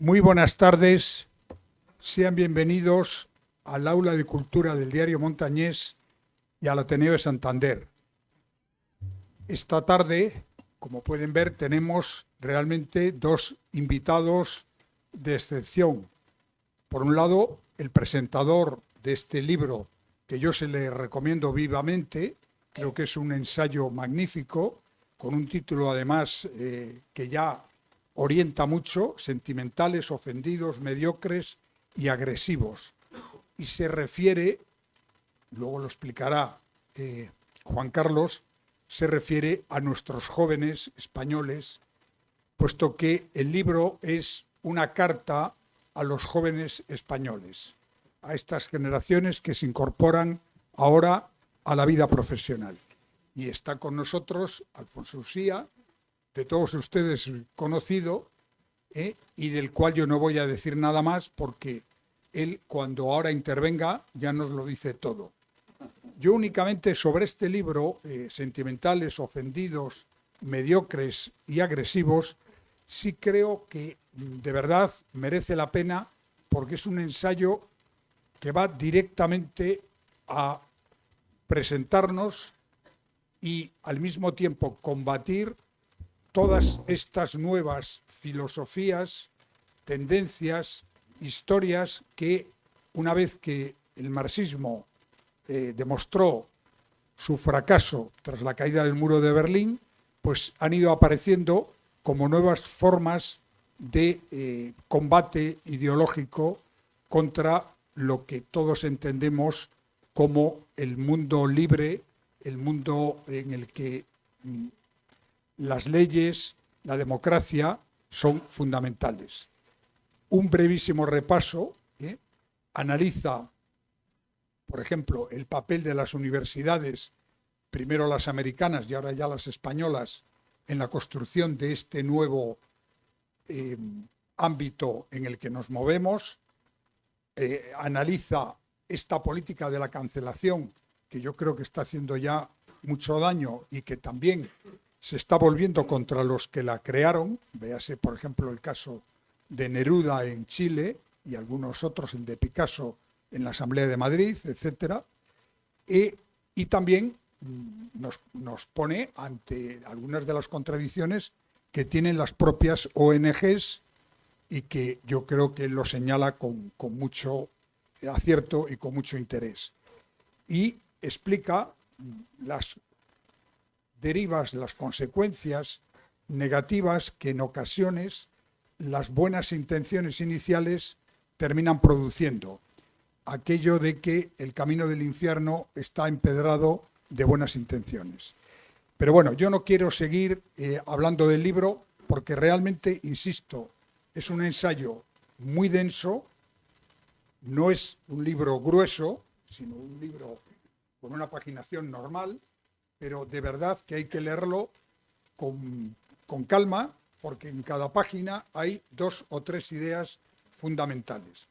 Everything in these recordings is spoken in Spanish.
Muy buenas tardes, sean bienvenidos al Aula de Cultura del Diario Montañés y al Ateneo de Santander. Esta tarde, como pueden ver, tenemos realmente dos invitados de excepción. Por un lado, el presentador de este libro, que yo se le recomiendo vivamente, creo que es un ensayo magnífico, con un título además que ya orienta mucho: Sentimentales, ofendidos, mediocres y agresivos. Y se refiere, luego lo explicará Juan Carlos, se refiere a nuestros jóvenes españoles, puesto que el libro es una carta a los jóvenes españoles, a estas generaciones que se incorporan ahora a la vida profesional. Y está con nosotros Alfonso Uxía, de todos ustedes conocido, y del cual yo no voy a decir nada más porque él, cuando ahora intervenga, ya nos lo dice todo. Yo únicamente sobre este libro, Sentimentales, ofendidos, mediocres y agresivos, sí creo que de verdad merece la pena, porque es un ensayo que va directamente a presentarnos y al mismo tiempo combatir todas estas nuevas filosofías, tendencias, historias que, una vez que el marxismo demostró su fracaso tras la caída del muro de Berlín, pues han ido apareciendo como nuevas formas de combate ideológico contra lo que todos entendemos como el mundo libre, el mundo en el que las leyes, la democracia son fundamentales. Un brevísimo repaso analiza, por ejemplo, el papel de las universidades, primero las americanas y ahora ya las españolas, en la construcción de este nuevo ámbito en el que nos movemos. Analiza esta política de la cancelación, que yo creo que está haciendo ya mucho daño y que también se está volviendo contra los que la crearon. Véase, por ejemplo, el caso de Neruda en Chile y algunos otros, el de Picasso en la Asamblea de Madrid, etc. Y también nos pone ante algunas de las contradicciones que tienen las propias ONGs y que yo creo que lo señala con mucho acierto y con mucho interés. Y explica las derivas, las consecuencias negativas que en ocasiones las buenas intenciones iniciales terminan produciendo. Aquello de que el camino del infierno está empedrado de buenas intenciones. Pero bueno, yo no quiero seguir hablando del libro porque realmente, insisto, es un ensayo muy denso, no es un libro grueso, sino un libro con una paginación normal, pero de verdad que hay que leerlo con calma, porque en cada página hay 2 o 3 ideas fundamentales.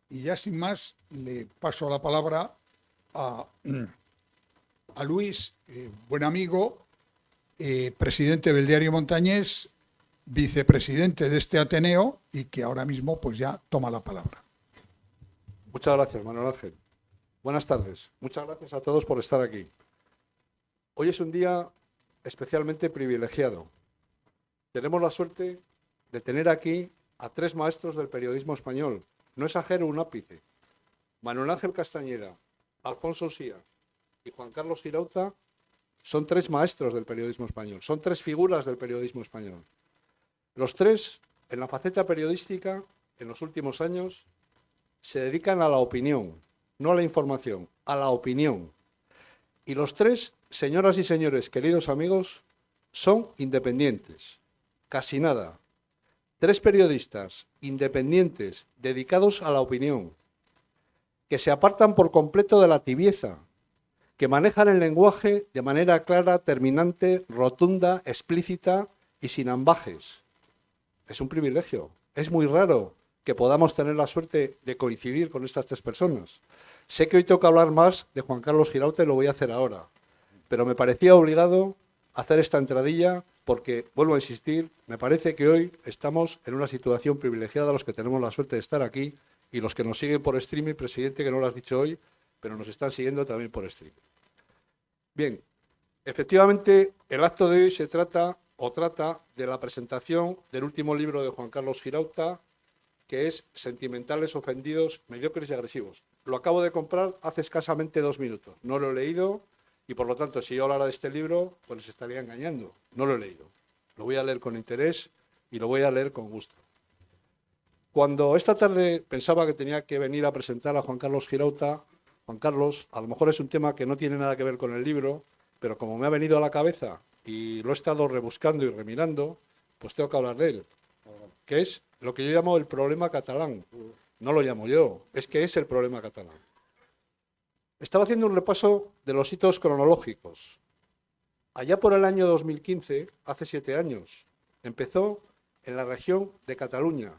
Y ya sin más, le paso la palabra a Luis, buen amigo, presidente del Diario Montañés, vicepresidente de este Ateneo y que ahora mismo pues ya toma la palabra. Muchas gracias, Manuel Ángel. Buenas tardes. Muchas gracias a todos por estar aquí. Hoy es un día especialmente privilegiado. Tenemos la suerte de tener aquí a 3 maestros del periodismo español. No exagero un ápice. Manuel Ángel Castañeda, Alfonso Uxía y Juan Carlos Girauta son 3 maestros del periodismo español, son 3 figuras del periodismo español. Los 3, en la faceta periodística, en los últimos años, se dedican a la opinión, no a la información, a la opinión. Y los 3, señoras y señores, queridos amigos, son independientes, casi nada. 3 periodistas independientes dedicados a la opinión, que se apartan por completo de la tibieza, que manejan el lenguaje de manera clara, terminante, rotunda, explícita y sin ambajes. Es un privilegio. Es muy raro que podamos tener la suerte de coincidir con estas 3 personas. Sé que hoy tengo que hablar más de Juan Carlos Girauta y lo voy a hacer ahora, pero me parecía obligado hacer esta entradilla porque, vuelvo a insistir, me parece que hoy estamos en una situación privilegiada los que tenemos la suerte de estar aquí y los que nos siguen por streaming, presidente, que no lo has dicho hoy, pero nos están siguiendo también por streaming. Bien, efectivamente, el acto de hoy se trata de la presentación del último libro de Juan Carlos Girauta, que es Sentimentales, ofendidos, mediocres y agresivos. Lo acabo de comprar hace escasamente 2 minutos. No lo he leído y, por lo tanto, si yo hablara de este libro, pues les estaría engañando. No lo he leído. Lo voy a leer con interés y lo voy a leer con gusto. Cuando esta tarde pensaba que tenía que venir a presentar a Juan Carlos Girauta, Juan Carlos, a lo mejor es un tema que no tiene nada que ver con el libro, pero como me ha venido a la cabeza y lo he estado rebuscando y remirando, pues tengo que hablar de él, que es lo que yo llamo el problema catalán. No lo llamo yo, es que es el problema catalán. Estaba haciendo un repaso de los hitos cronológicos. Allá por el año 2015, hace 7 años, empezó en la región de Cataluña,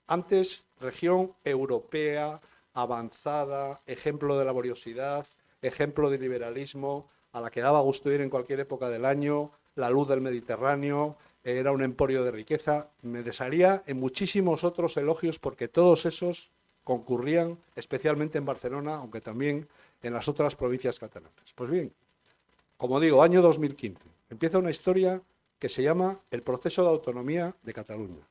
antes región europea, avanzada, ejemplo de laboriosidad, ejemplo de liberalismo, a la que daba gusto ir en cualquier época del año, la luz del Mediterráneo, era un emporio de riqueza. Me desharía en muchísimos otros elogios porque todos esos concurrían especialmente en Barcelona, aunque también en las otras provincias catalanas. Pues bien, como digo, año 2015, empieza una historia que se llama el proceso de autonomía de Cataluña.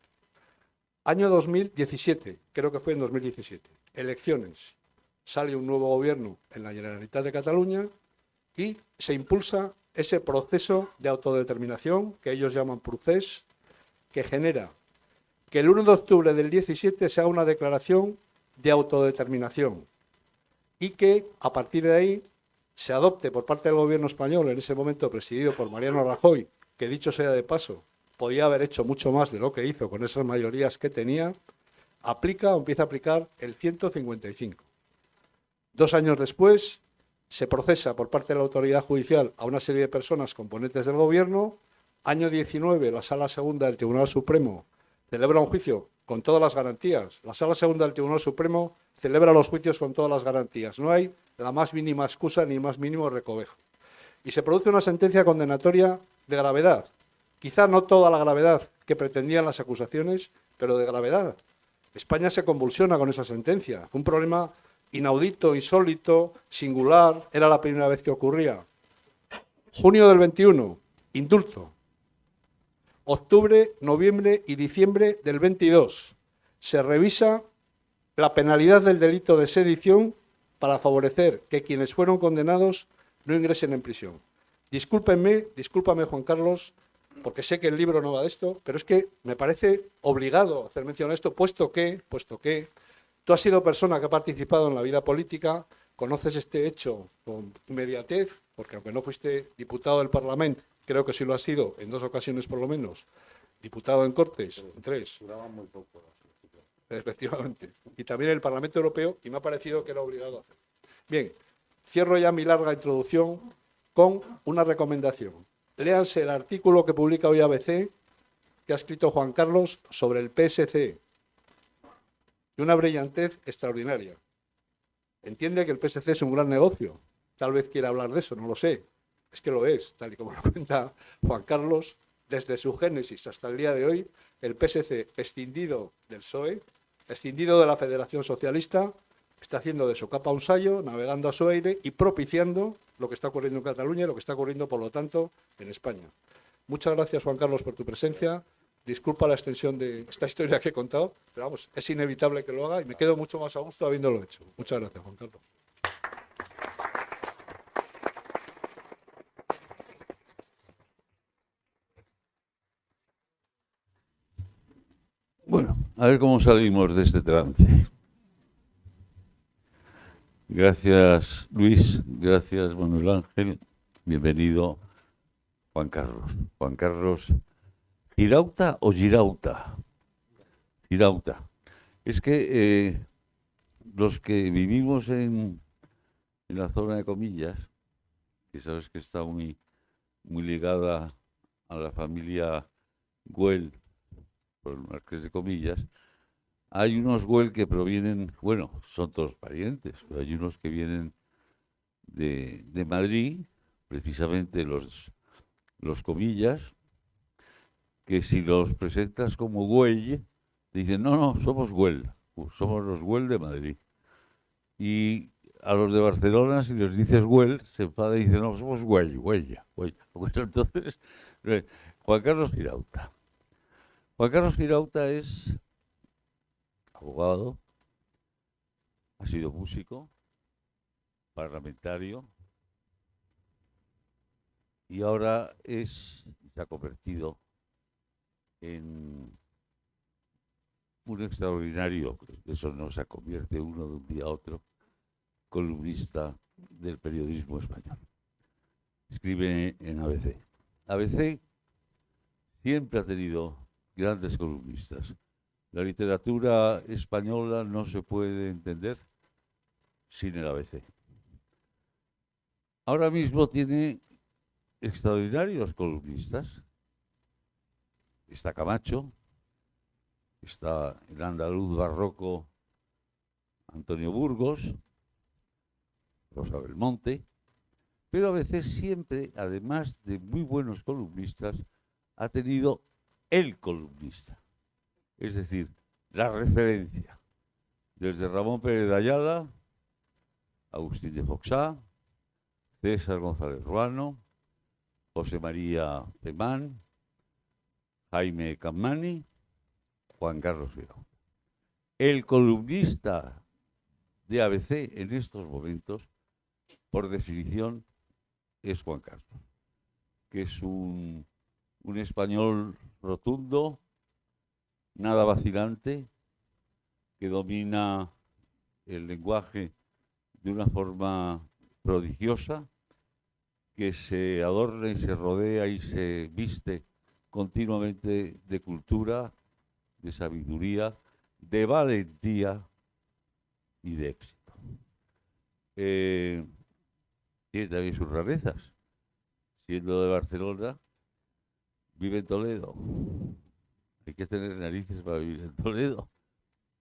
Año 2017, creo que fue en 2017, elecciones. Sale un nuevo gobierno en la Generalitat de Cataluña y se impulsa ese proceso de autodeterminación que ellos llaman procés, que genera que el 1 de octubre del 17 se haga una declaración de autodeterminación y que a partir de ahí se adopte por parte del gobierno español, en ese momento presidido por Mariano Rajoy, que dicho sea de paso, podía haber hecho mucho más de lo que hizo con esas mayorías que tenía, empieza a aplicar el 155. 2 años después, se procesa por parte de la autoridad judicial a una serie de personas componentes del gobierno. Año 19, la Sala Segunda del Tribunal Supremo celebra un juicio con todas las garantías. La Sala Segunda del Tribunal Supremo celebra los juicios con todas las garantías. No hay la más mínima excusa ni más mínimo recovejo. Y se produce una sentencia condenatoria de gravedad. Quizá no toda la gravedad que pretendían las acusaciones, pero de gravedad. España se convulsiona con esa sentencia. Fue un problema inaudito, insólito, singular, era la primera vez que ocurría. Junio del 21, indulto. Octubre, noviembre y diciembre del 22, se revisa la penalidad del delito de sedición para favorecer que quienes fueron condenados no ingresen en prisión. Discúlpame Juan Carlos, porque sé que el libro no va de esto, pero es que me parece obligado hacer mención a esto, puesto que tú has sido persona que ha participado en la vida política, conoces este hecho con inmediatez, porque aunque no fuiste diputado del Parlamento, creo que sí lo has sido en 2 ocasiones por lo menos, diputado en Cortes, en 3. Duraba muy poco. Efectivamente. Y también en el Parlamento Europeo, y me ha parecido que era obligado a hacer. Bien, cierro ya mi larga introducción con una recomendación. Léanse el artículo que publica hoy ABC, que ha escrito Juan Carlos sobre el PSC, de una brillantez extraordinaria. Entiende que el PSC es un gran negocio. Tal vez quiera hablar de eso, no lo sé. Es que lo es, tal y como lo cuenta Juan Carlos, desde su génesis hasta el día de hoy, el PSC, escindido del PSOE, escindido de la Federación Socialista, está haciendo de su capa un sayo, navegando a su aire y propiciando lo que está ocurriendo en Cataluña y lo que está ocurriendo, por lo tanto, en España. Muchas gracias, Juan Carlos, por tu presencia. Disculpa la extensión de esta historia que he contado, pero vamos, es inevitable que lo haga y me quedo mucho más a gusto habiéndolo hecho. Muchas gracias, Juan Carlos. Bueno, a ver cómo salimos de este trance. Gracias, Luis. Gracias, Manuel Ángel. Bienvenido, Juan Carlos. Juan Carlos, ¿Girauta o Girauta? Girauta. Es que los que vivimos en la zona de Comillas, que sabes que está muy ligada a la familia Güell, por el Marqués de Comillas, hay unos Güell que provienen, bueno, son todos parientes, pero hay unos que vienen de Madrid, precisamente los Comillas, que si los presentas como Güell, dicen, no, no, somos Güell, somos los Güell de Madrid. Y a los de Barcelona, si les dices Güell, se enfada y dicen, no, somos Güell, Güella, Güella. Bueno, entonces, Juan Carlos Girauta. Juan Carlos Girauta es abogado, ha sido músico, parlamentario, y ahora se ha convertido en un extraordinario, eso no se convierte uno de un día a otro, columnista del periodismo español. Escribe en ABC. ABC siempre ha tenido grandes columnistas. La literatura española no se puede entender sin el ABC. Ahora mismo tiene extraordinarios columnistas. Está Camacho, está el andaluz barroco Antonio Burgos, Rosa Belmonte, pero a veces siempre, además de muy buenos columnistas, ha tenido el columnista, es decir, la referencia, desde Ramón Pérez de Ayala, Agustín de Foxá, César González Ruano, José María Pemán, Jaime Cammani, Juan Carlos Girauta. El columnista de ABC en estos momentos, por definición, es Juan Carlos, que es un español rotundo, nada vacilante, que domina el lenguaje de una forma prodigiosa, que se adorna y se rodea y se viste continuamente de cultura, de sabiduría, de valentía y de éxito. Tiene también sus rarezas. Siendo de Barcelona, vive en Toledo. Hay que tener narices para vivir en Toledo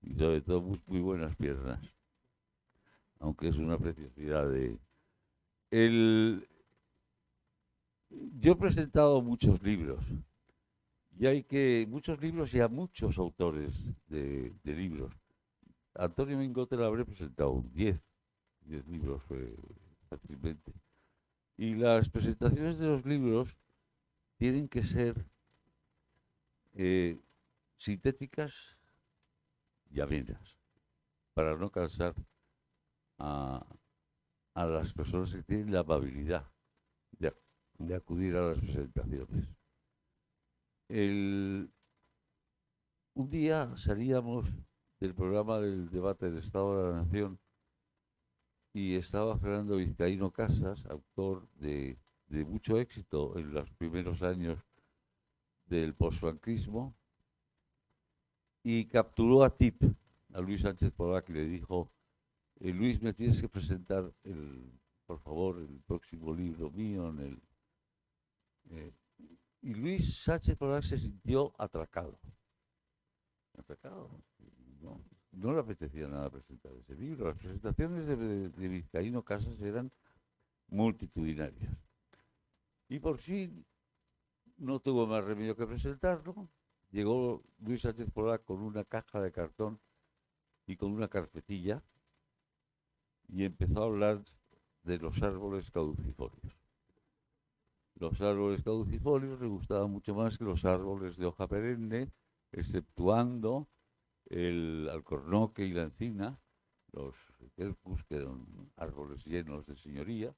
y sobre todo muy, muy buenas piernas, aunque es una preciosidad de... Yo he presentado muchos libros y muchos libros y a muchos autores de libros. A Antonio Mingote le habré presentado 10 libros fácilmente. Y las presentaciones de los libros tienen que ser sintéticas y amenas, para no cansar a las personas que tienen la amabilidad de acudir a las presentaciones. Un día salíamos del programa del debate del Estado de la Nación y estaba Fernando Vizcaíno Casas, autor de mucho éxito en los primeros años del posfranquismo, y capturó a Tip, a Luis Sánchez Polac, y le dijo, Luis, me tienes que presentar, por favor, el próximo libro mío. Y Luis Sánchez Polac se sintió atracado. No le apetecía nada presentar ese libro. Las presentaciones de Vizcaíno Casas eran multitudinarias. Y por fin no tuvo más remedio que presentarlo. Llegó Luis Sánchez Polac con una caja de cartón y con una carpetilla y empezó a hablar de los árboles caducifolios. Los árboles caducifolios le gustaban mucho más que los árboles de hoja perenne, exceptuando el alcornoque y la encina, los quercus, que eran árboles llenos de señoría,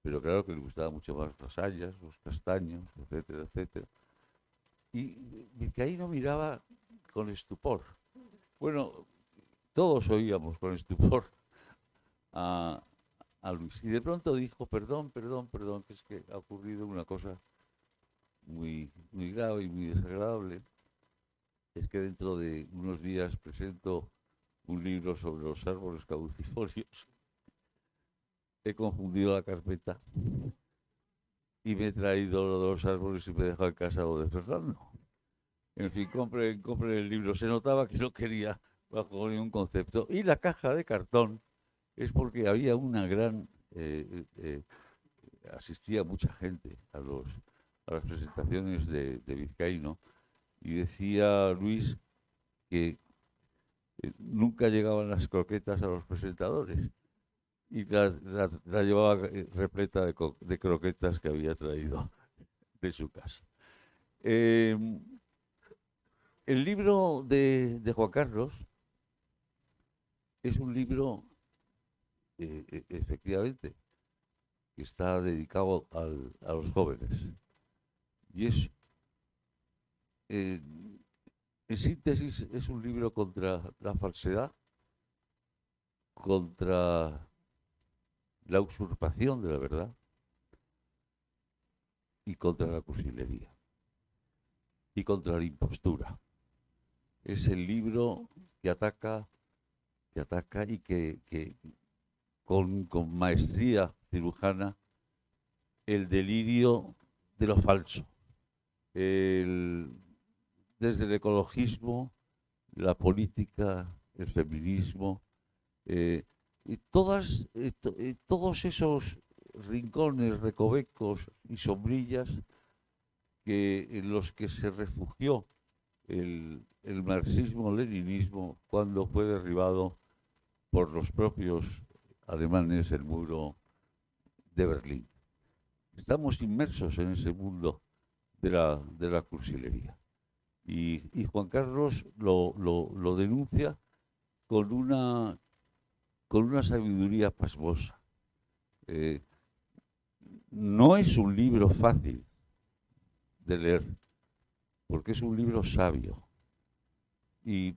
pero claro que le gustaban mucho más las hayas, los castaños, etcétera, etcétera. Y Vizcaíno miraba con estupor. Bueno, todos oíamos con estupor a Luis. Y de pronto dijo, perdón, que es que ha ocurrido una cosa muy, muy grave y muy desagradable. Es que dentro de unos días presento un libro sobre los árboles caducifolios. He confundido la carpeta y me he traído lo de los árboles y me he dejado en casa lo de Fernando. En fin, compré el libro. Se notaba que no quería bajo ningún concepto. Y la caja de cartón es porque había una gran... asistía mucha gente a las presentaciones de Vizcaíno Y decía Luis que nunca llegaban las croquetas a los presentadores y la llevaba repleta de croquetas que había traído de su casa. El libro de Juan Carlos es un libro, efectivamente, que está dedicado a los jóvenes. Y es, en síntesis, es un libro contra la falsedad, contra la usurpación de la verdad y contra la cursilería y contra la impostura. Es el libro que ataca y que con maestría cirujana el delirio de lo falso. Desde el ecologismo, la política, el feminismo, y todos esos rincones, recovecos y sombrillas en los que se refugió el marxismo-leninismo cuando fue derribado por los propios alemanes el muro de Berlín. Estamos inmersos en ese mundo de la cursilería. Y Juan Carlos lo denuncia con una sabiduría pasmosa. No es un libro fácil de leer, porque es un libro sabio. Y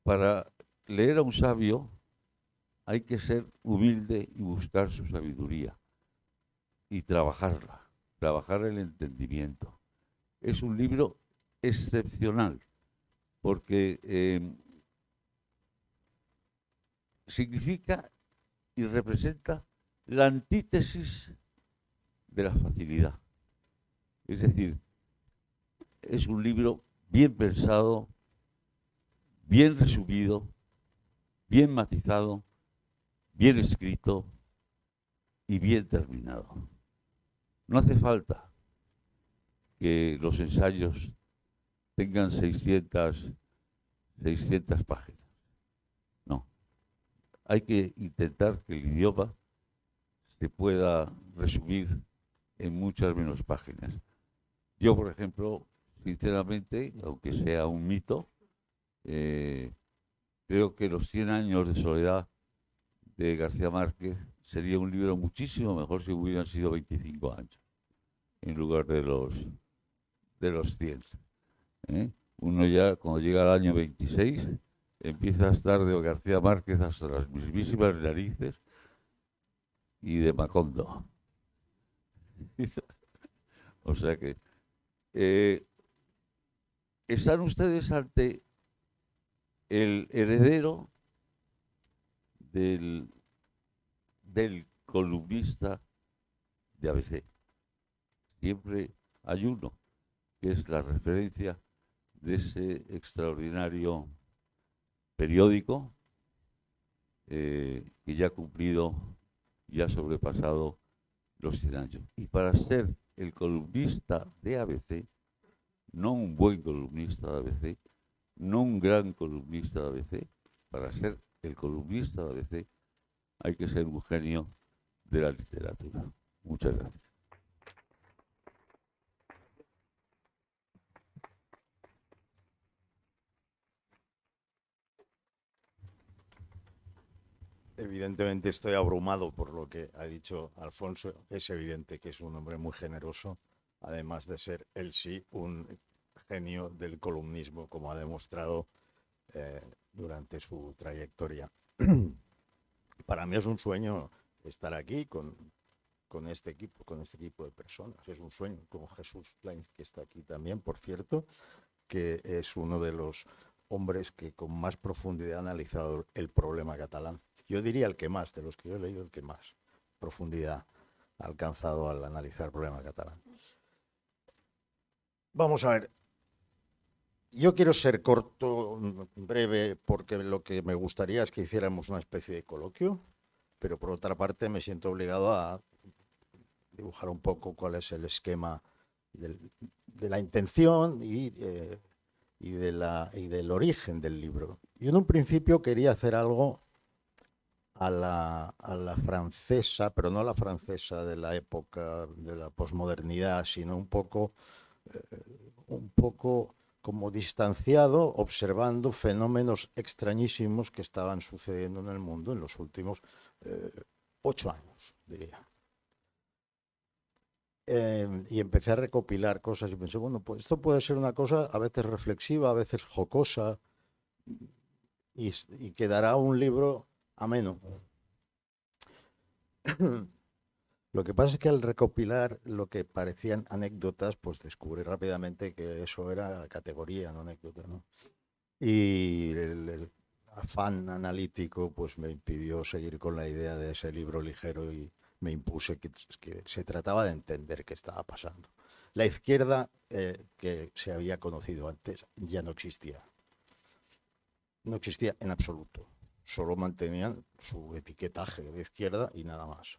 para leer a un sabio hay que ser humilde y buscar su sabiduría y trabajar el entendimiento. Es un libro excepcional porque significa y representa la antítesis de la facilidad. Es decir, es un libro bien pensado, bien resumido, bien matizado, bien escrito y bien terminado. No hace falta que los ensayos tengan 600 páginas. No. Hay que intentar que el idioma se pueda resumir en muchas menos páginas. Yo, por ejemplo, sinceramente, aunque sea un mito, creo que Los 100 años de soledad de García Márquez sería un libro muchísimo mejor si hubieran sido 25 años en lugar de los 100. Uno ya, cuando llega al año 26, empieza a estar de García Márquez hasta las mismísimas narices y de Macondo. O sea que están ustedes ante el heredero del columnista de ABC. Siempre hay uno que es la referencia de ese extraordinario periódico que ya ha cumplido, ya ha sobrepasado los 100 años. Y para ser el columnista de ABC, no un buen columnista de ABC, no un gran columnista de ABC, para ser el columnista de ABC hay que ser un genio de la literatura. Muchas gracias. Evidentemente estoy abrumado por lo que ha dicho Alfonso. Es evidente que es un hombre muy generoso, además de ser él sí un genio del columnismo, como ha demostrado durante su trayectoria. Para mí es un sueño estar aquí con este equipo de personas. Es un sueño, con Jesús Plainz, que está aquí también, por cierto, que es uno de los hombres que con más profundidad ha analizado el problema catalán. Yo diría el que más, de los que yo he leído, el que más profundidad ha alcanzado al analizar el problema catalán. Vamos a ver. Yo quiero ser corto, breve, porque lo que me gustaría es que hiciéramos una especie de coloquio, pero por otra parte me siento obligado a dibujar un poco cuál es el esquema de la intención y y del origen del libro. Yo en un principio quería hacer algo a la francesa, pero no la francesa de la época de la posmodernidad, sino un poco como distanciado, observando fenómenos extrañísimos que estaban sucediendo en el mundo en los últimos 8 años, diría. Y empecé a recopilar cosas y pensé, bueno, pues esto puede ser una cosa a veces reflexiva, a veces jocosa, y quedará un libro ameno. Lo que pasa es que al recopilar lo que parecían anécdotas, pues descubrí rápidamente que eso era categoría, no anécdota, ¿no? Y el afán analítico pues me impidió seguir con la idea de ese libro ligero y me impuse que se trataba de entender qué estaba pasando. La izquierda que se había conocido antes ya no existía. No existía en absoluto. Solo mantenían su etiquetaje de izquierda y nada más.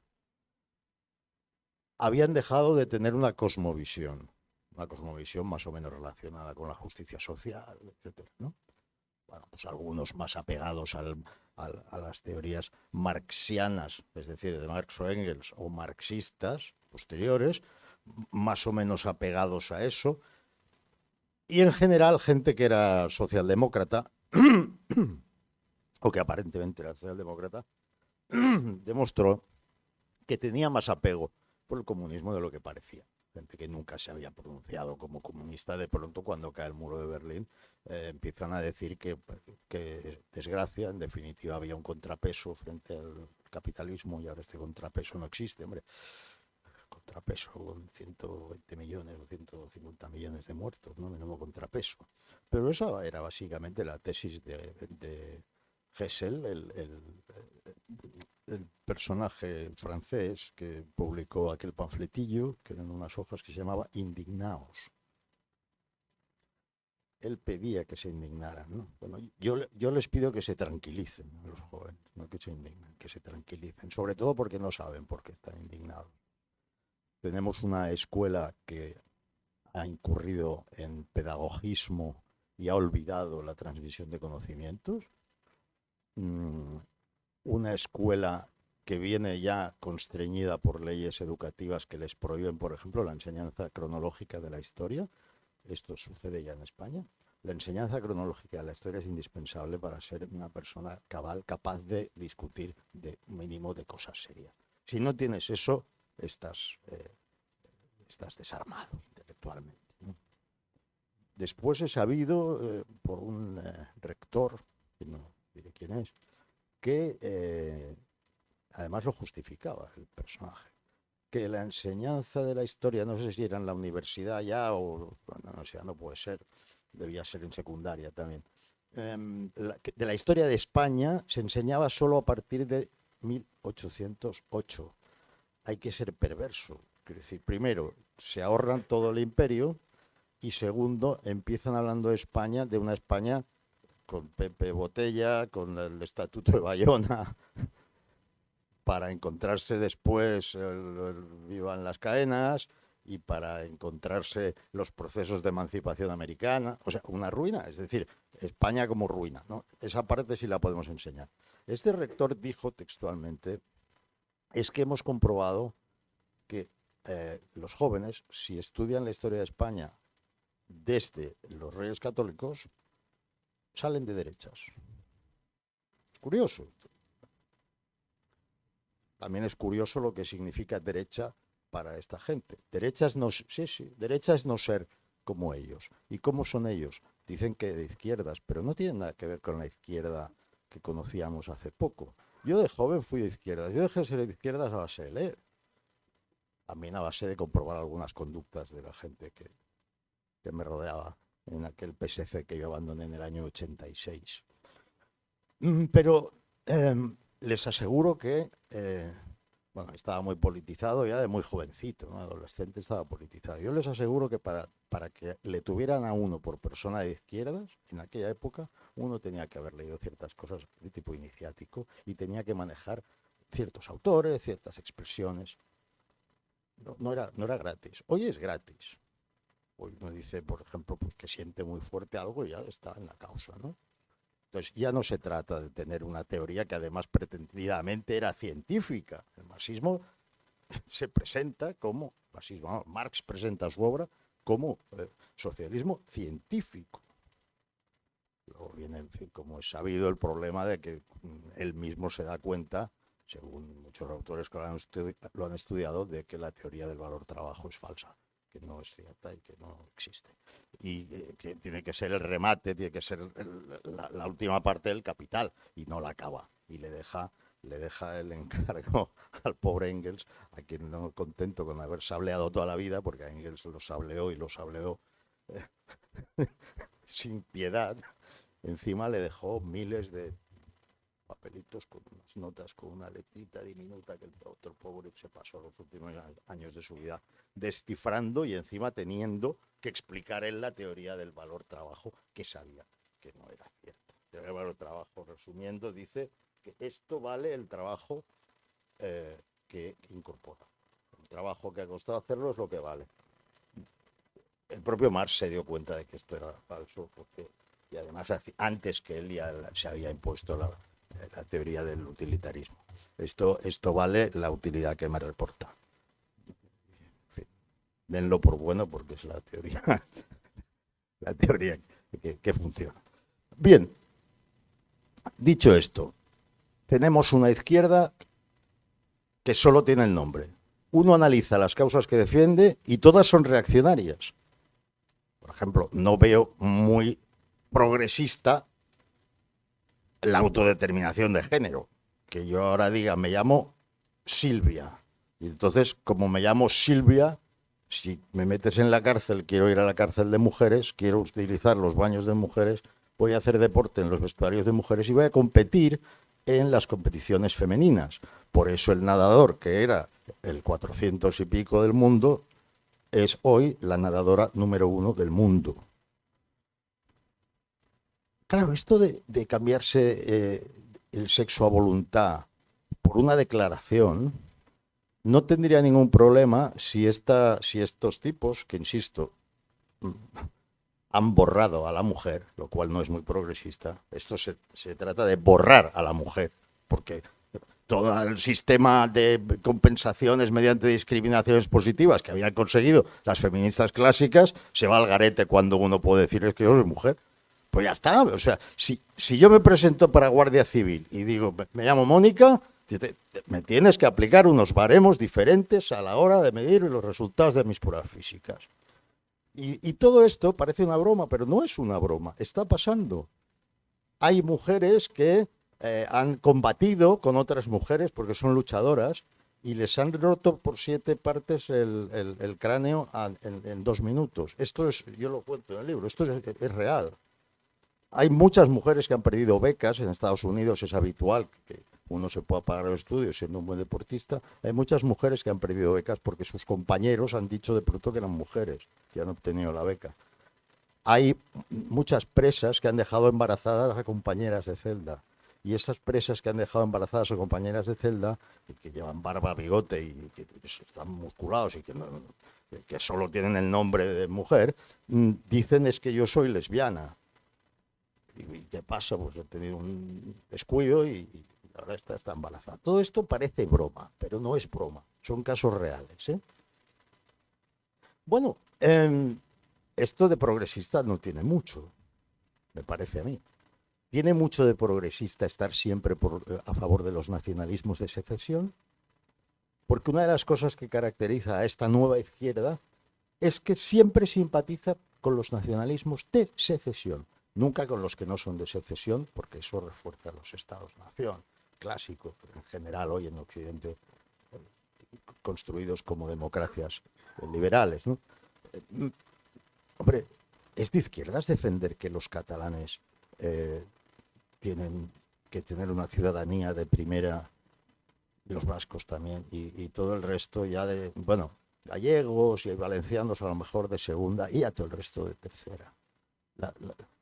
Habían dejado de tener una cosmovisión más o menos relacionada con la justicia social, etcétera, ¿no? Bueno, pues algunos más apegados a las teorías marxianas, es decir, de Marx o Engels, o marxistas posteriores, más o menos apegados a eso, y en general gente que era socialdemócrata, o que aparentemente era socialdemócrata, demostró que tenía más apego por el comunismo de lo que parecía. Gente que nunca se había pronunciado como comunista, de pronto cuando cae el muro de Berlín empiezan a decir que desgracia, en definitiva había un contrapeso frente al capitalismo y ahora este contrapeso no existe, hombre. Contrapeso con 120 millones o 150 millones de muertos, ¿no? Menudo contrapeso. Pero esa era básicamente la tesis de Hessel, el personaje francés que publicó aquel panfletillo, que eran unas hojas que se llamaba Indignaos. Él pedía que se indignaran, ¿no? Bueno, yo les pido que se tranquilicen a los jóvenes, no que se indignen, que se tranquilicen, sobre todo porque no saben por qué están indignados. Tenemos una escuela que ha incurrido en pedagogismo y ha olvidado la transmisión de conocimientos. Una escuela que viene ya constreñida por leyes educativas que les prohíben, por ejemplo, la enseñanza cronológica de la historia. Esto sucede ya en España. La enseñanza cronológica de la historia es indispensable para ser una persona cabal, capaz de discutir de mínimo de cosas serias. Si no tienes eso, estás desarmado intelectualmente, ¿no? Después he sabido por un rector, que no diré quién es, que además lo justificaba el personaje, que la enseñanza de la historia, no sé si era en la universidad ya o bueno, no sé, no puede ser, debía ser en secundaria también, de la historia de España se enseñaba solo a partir de 1808. Hay que ser perverso, quiero decir, primero se ahorran todo el imperio y segundo empiezan hablando de España, de una España con Pepe Botella, con el Estatuto de Bayona, para encontrarse después el Viva en las Caenas y para encontrarse los procesos de emancipación americana. O sea, una ruina, es decir, España como ruina, ¿no? Esa parte sí la podemos enseñar. Este rector dijo textualmente, es que hemos comprobado que los jóvenes, si estudian la historia de España desde los Reyes Católicos, salen de derechas. Curioso. También es curioso lo que significa derecha para esta gente. Derecha es no ser como ellos. ¿Y cómo son ellos? Dicen que de izquierdas, pero no tienen nada que ver con la izquierda que conocíamos hace poco. Yo de joven fui de izquierdas. Yo dejé de ser de izquierdas a base de leer. También a base de comprobar algunas conductas de la gente que me rodeaba en aquel PSC que yo abandoné en el año 86. Pero les aseguro que, bueno, estaba muy politizado ya de muy jovencito, ¿no? Adolescente estaba politizado. Yo les aseguro que para que le tuvieran a uno por persona de izquierdas, en aquella época, uno tenía que haber leído ciertas cosas de tipo iniciático y tenía que manejar ciertos autores, ciertas expresiones. No era gratis. Hoy es gratis. Hoy uno dice, por ejemplo, pues que siente muy fuerte algo y ya está en la causa, ¿no? Entonces ya no se trata de tener una teoría que además pretendidamente era científica. El marxismo se presenta como, marxismo, Marx presenta su obra como socialismo científico. Luego viene, en fin, como es sabido, el problema de que él mismo se da cuenta, según muchos autores que lo han estudiado, de que la teoría del valor trabajo es falsa, que no es cierta y que no existe. Y que tiene que ser el remate, tiene que ser la última parte del capital, y no la acaba. Y le deja el encargo al pobre Engels, a quien no contento con haber sableado toda la vida, porque a Engels lo sableó y lo sableó sin piedad. Encima le dejó miles de papelitos con unas notas, con una letrita diminuta que el otro pobre se pasó los últimos años de su vida descifrando y encima teniendo que explicar él la teoría del valor trabajo, que sabía que no era cierta. La teoría del valor trabajo, resumiendo, dice que esto vale el trabajo que incorpora. El trabajo que ha costado hacerlo es lo que vale. El propio Marx se dio cuenta de que esto era falso, y además antes que él ya se había impuesto la teoría del utilitarismo. Esto vale la utilidad que me reporta. En fin, denlo por bueno porque es la teoría que funciona. Bien, dicho esto, tenemos una izquierda que solo tiene el nombre. Uno analiza las causas que defiende y todas son reaccionarias. Por ejemplo, no veo muy progresista la autodeterminación de género. Que yo ahora diga, me llamo Silvia. Y entonces, como me llamo Silvia, si me metes en la cárcel, quiero ir a la cárcel de mujeres, quiero utilizar los baños de mujeres, voy a hacer deporte en los vestuarios de mujeres y voy a competir en las competiciones femeninas. Por eso el nadador, que era el 400 y pico del mundo, es hoy la nadadora número 1 del mundo. Claro, esto de cambiarse el sexo a voluntad por una declaración no tendría ningún problema si estos tipos, que insisto, han borrado a la mujer, lo cual no es muy progresista. Esto se trata de borrar a la mujer, porque todo el sistema de compensaciones mediante discriminaciones positivas que habían conseguido las feministas clásicas se va al garete cuando uno puede decir es que yo soy mujer. Pues ya está. O sea, si yo me presento para Guardia Civil y digo, me llamo Mónica, me tienes que aplicar unos baremos diferentes a la hora de medir los resultados de mis pruebas físicas. Y todo esto parece una broma, pero no es una broma, está pasando. Hay mujeres que han combatido con otras mujeres porque son luchadoras y les han roto por 7 partes el cráneo en 2 minutos. Esto es, yo lo cuento en el libro, esto es real. Hay muchas mujeres que han perdido becas, en Estados Unidos es habitual que uno se pueda pagar los estudios siendo un buen deportista. Hay muchas mujeres que han perdido becas porque sus compañeros han dicho de pronto que eran mujeres y han obtenido la beca. Hay muchas presas que han dejado embarazadas a compañeras de celda. Y esas presas que han dejado embarazadas a compañeras de celda, que llevan barba, bigote y que están musculados y que solo tienen el nombre de mujer, dicen es que yo soy lesbiana. ¿Y qué pasa? Pues he tenido un descuido y ahora está embarazada. Todo esto parece broma, pero no es broma. Son casos reales, ¿eh? Bueno, esto de progresista no tiene mucho, me parece a mí. ¿Tiene mucho de progresista estar siempre a favor de los nacionalismos de secesión? Porque una de las cosas que caracteriza a esta nueva izquierda es que siempre simpatiza con los nacionalismos de secesión. Nunca con los que no son de secesión, porque eso refuerza los estados-nación clásicos, en general hoy en Occidente, construidos como democracias liberales, ¿no? Hombre, es de izquierdas defender que los catalanes tienen que tener una ciudadanía de primera, y los vascos también, y todo el resto ya de, bueno, gallegos y valencianos a lo mejor de segunda, y a todo el resto de tercera.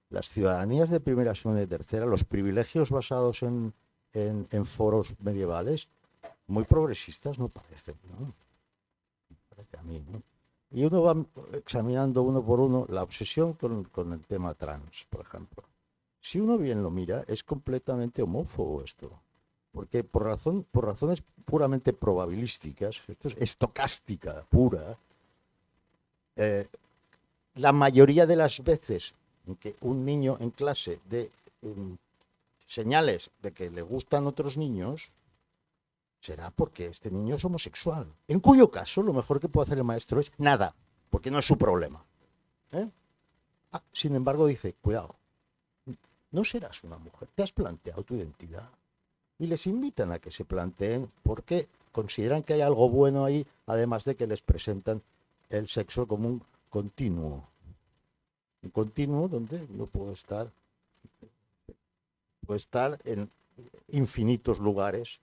Las ciudadanías de primera, segunda y tercera, los privilegios basados en foros medievales, muy progresistas no parecen, ¿no? Parece a mí, ¿no? Y uno va examinando uno por uno la obsesión con el tema trans, por ejemplo. Si uno bien lo mira, es completamente homófobo esto. Porque por razones puramente probabilísticas, esto es estocástica pura, la mayoría de las veces en que un niño en clase dé señales de que le gustan otros niños, será porque este niño es homosexual. En cuyo caso, lo mejor que puede hacer el maestro es nada, porque no es su problema. Sin embargo, dice, cuidado, no serás una mujer, te has planteado tu identidad. Y les invitan a que se planteen porque consideran que hay algo bueno ahí, además de que les presentan el sexo como un continuo. Un continuo donde yo puedo estar en infinitos lugares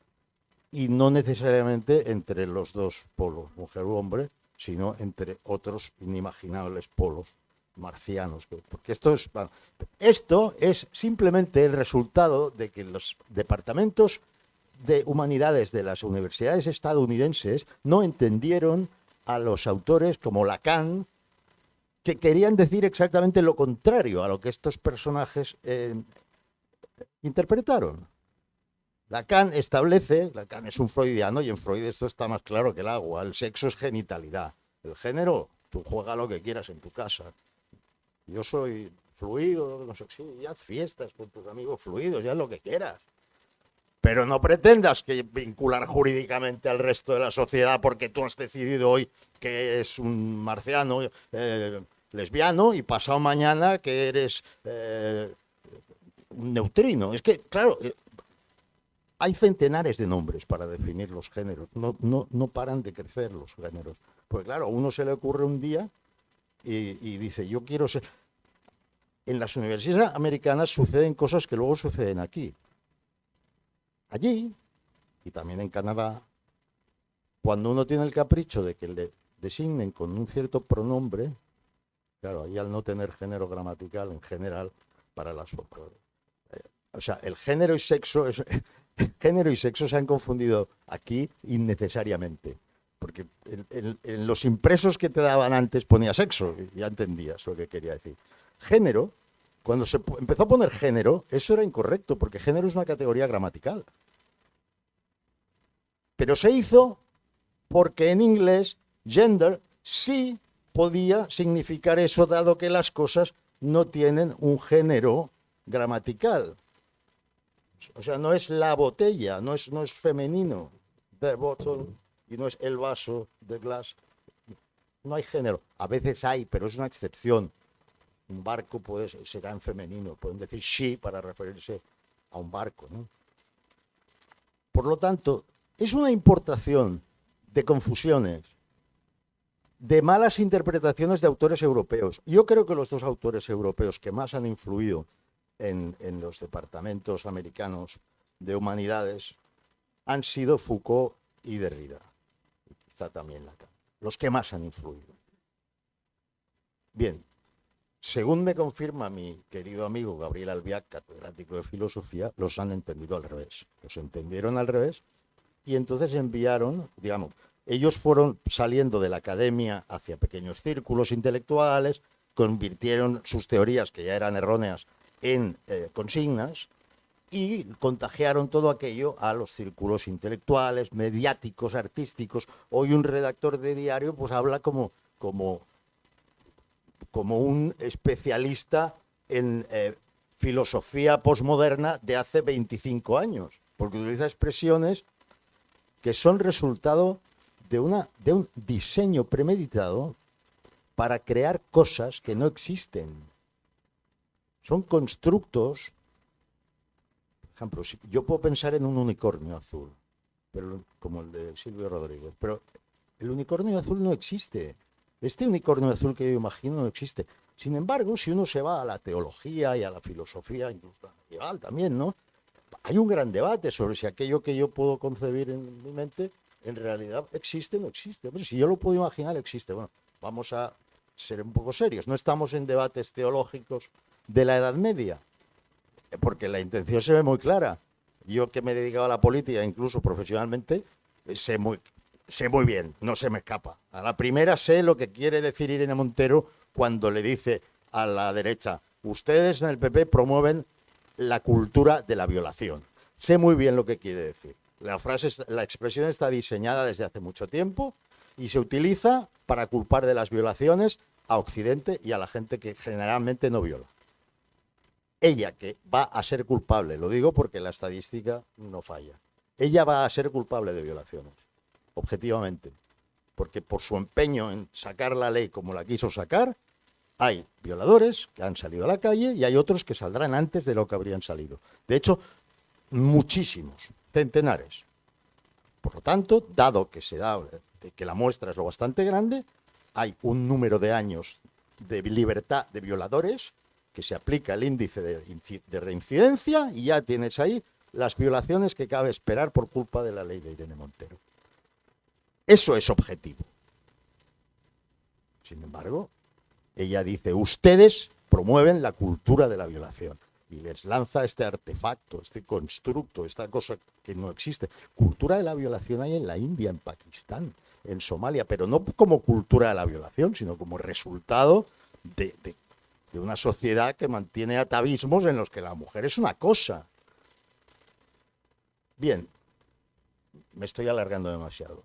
y no necesariamente entre los dos polos, mujer u hombre, sino entre otros inimaginables polos marcianos. Porque esto es simplemente el resultado de que los departamentos de humanidades de las universidades estadounidenses no entendieron a los autores como Lacan, que querían decir exactamente lo contrario a lo que estos personajes interpretaron. Lacan es un freudiano, y en Freud esto está más claro que el agua: el sexo es genitalidad, el género, tú juega lo que quieras en tu casa. Yo soy fluido, no sé, sí, ya haz fiestas con tus amigos fluidos, ya haz lo que quieras. Pero no pretendas que vincular jurídicamente al resto de la sociedad porque tú has decidido hoy que eres un marciano lesbiano y pasado mañana que eres un neutrino. Es que, claro, hay centenares de nombres para definir los géneros. No paran de crecer los géneros. Pues claro, a uno se le ocurre un día y dice, yo quiero ser... En las universidades americanas suceden cosas que luego suceden aquí. Allí, y también en Canadá, cuando uno tiene el capricho de que le designen con un cierto pronombre, claro, ahí al no tener género gramatical en general, para las... o sea, el género y sexo se han confundido aquí innecesariamente. Porque en los impresos que te daban antes ponía sexo, y ya entendías lo que quería decir. Género, cuando se empezó a poner género, eso era incorrecto, porque género es una categoría gramatical. Pero se hizo porque en inglés gender sí podía significar eso, dado que las cosas no tienen un género gramatical. O sea, no es la botella, no es femenino, the bottle, y no es el vaso, the glass. No hay género. A veces hay, pero es una excepción. Un barco será en femenino, pueden decir she para referirse a un barco, ¿no? Por lo tanto, es una importación de confusiones, de malas interpretaciones de autores europeos. Yo creo que los dos autores europeos que más han influido en los departamentos americanos de humanidades han sido Foucault y Derrida, y quizá también Lacan, los que más han influido. Bien, según me confirma mi querido amigo Gabriel Albiac, catedrático de filosofía, los han entendido al revés. Los entendieron al revés y entonces enviaron, digamos, ellos fueron saliendo de la academia hacia pequeños círculos intelectuales, convirtieron sus teorías, que ya eran erróneas, en consignas, y contagiaron todo aquello a los círculos intelectuales, mediáticos, artísticos. Hoy un redactor de diario pues habla como un especialista en filosofía posmoderna de hace 25 años, porque utiliza expresiones que son resultado de un diseño premeditado para crear cosas que no existen. Son constructos. Por ejemplo, yo puedo pensar en un unicornio azul, pero, como el de Silvio Rodríguez, pero el unicornio azul no existe. Este unicornio azul que yo imagino no existe. Sin embargo, si uno se va a la teología y a la filosofía, incluso medieval también, ¿no? Hay un gran debate sobre si aquello que yo puedo concebir en mi mente en realidad existe o no existe. Pero si yo lo puedo imaginar, existe. Bueno, vamos a ser un poco serios. No estamos en debates teológicos de la Edad Media, porque la intención se ve muy clara. Yo, que me he dedicado a la política, incluso profesionalmente, sé muy sé muy bien, no se me escapa. A la primera sé lo que quiere decir Irene Montero cuando le dice a la derecha, ustedes en el PP promueven la cultura de la violación. Sé muy bien lo que quiere decir. La expresión está diseñada desde hace mucho tiempo y se utiliza para culpar de las violaciones a Occidente y a la gente que generalmente no viola. Ella, que va a ser culpable, lo digo porque la estadística no falla, ella va a ser culpable de violaciones, objetivamente, porque por su empeño en sacar la ley como la quiso sacar, hay violadores que han salido a la calle y hay otros que saldrán antes de lo que habrían salido. De hecho, muchísimos, centenares. Por lo tanto, dado que que la muestra es lo bastante grande, hay un número de años de libertad de violadores que se aplica el índice de reincidencia y ya tienes ahí las violaciones que cabe esperar por culpa de la ley de Irene Montero. Eso es objetivo. Sin embargo, ella dice, ustedes promueven la cultura de la violación y les lanza este artefacto, este constructo, esta cosa que no existe. Cultura de la violación hay en la India, en Pakistán, en Somalia, pero no como cultura de la violación, sino como resultado de una sociedad que mantiene atavismos en los que la mujer es una cosa. Bien, me estoy alargando demasiado.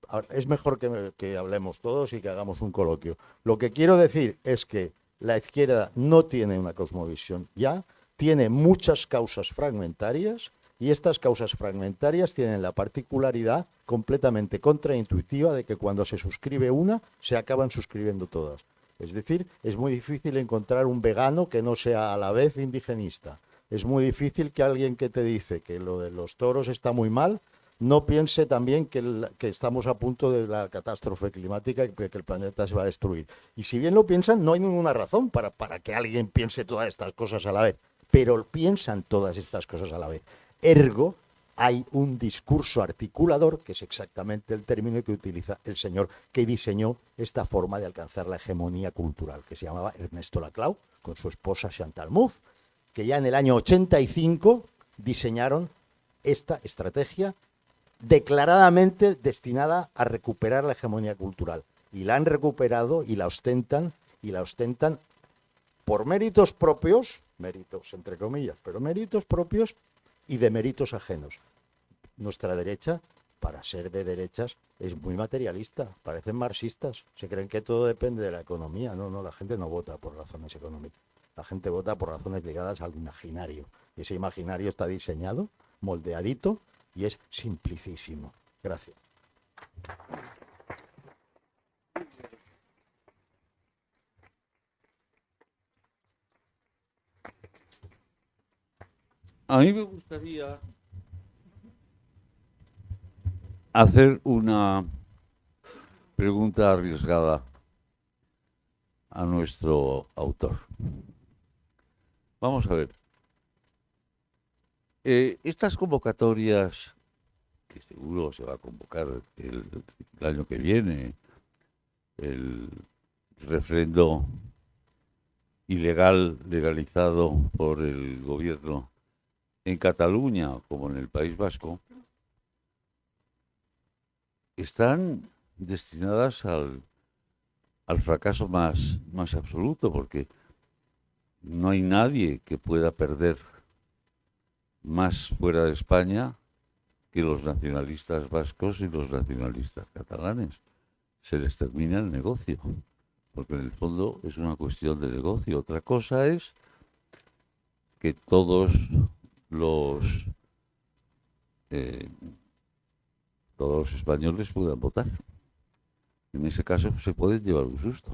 Ahora, es mejor que hablemos todos y que hagamos un coloquio. Lo que quiero decir es que la izquierda no tiene una cosmovisión ya, tiene muchas causas fragmentarias y estas causas fragmentarias tienen la particularidad completamente contraintuitiva de que cuando se suscribe una, se acaban suscribiendo todas. Es decir, es muy difícil encontrar un vegano que no sea a la vez indigenista. Es muy difícil que alguien que te dice que lo de los toros está muy mal, no piense también que estamos a punto de la catástrofe climática y que el planeta se va a destruir. Y si bien lo piensan, no hay ninguna razón para que alguien piense todas estas cosas a la vez. Pero piensan todas estas cosas a la vez. Ergo, hay un discurso articulador, que es exactamente el término que utiliza el señor que diseñó esta forma de alcanzar la hegemonía cultural, que se llamaba Ernesto Laclau, con su esposa Chantal Mouffe, que ya en el año 85 diseñaron esta estrategia declaradamente destinada a recuperar la hegemonía cultural. Y la han recuperado y la ostentan por méritos propios, méritos entre comillas, pero méritos propios y de méritos ajenos. Nuestra derecha, para ser de derechas, es muy materialista, parecen marxistas, se creen que todo depende de la economía. No, la gente no vota por razones económicas, la gente vota por razones ligadas al imaginario. Y ese imaginario está diseñado, moldeadito, y es simplicísimo. Gracias. A mí me gustaría hacer una pregunta arriesgada a nuestro autor. Vamos a ver. Estas convocatorias, que seguro se va a convocar el año que viene, el referendo ilegal legalizado por el gobierno en Cataluña como en el País Vasco, están destinadas al fracaso más absoluto, porque no hay nadie que pueda perder más fuera de España que los nacionalistas vascos y los nacionalistas catalanes. Se les termina el negocio, porque en el fondo es una cuestión de negocio. Otra cosa es que todos los españoles puedan votar. En ese caso se pueden llevar un susto.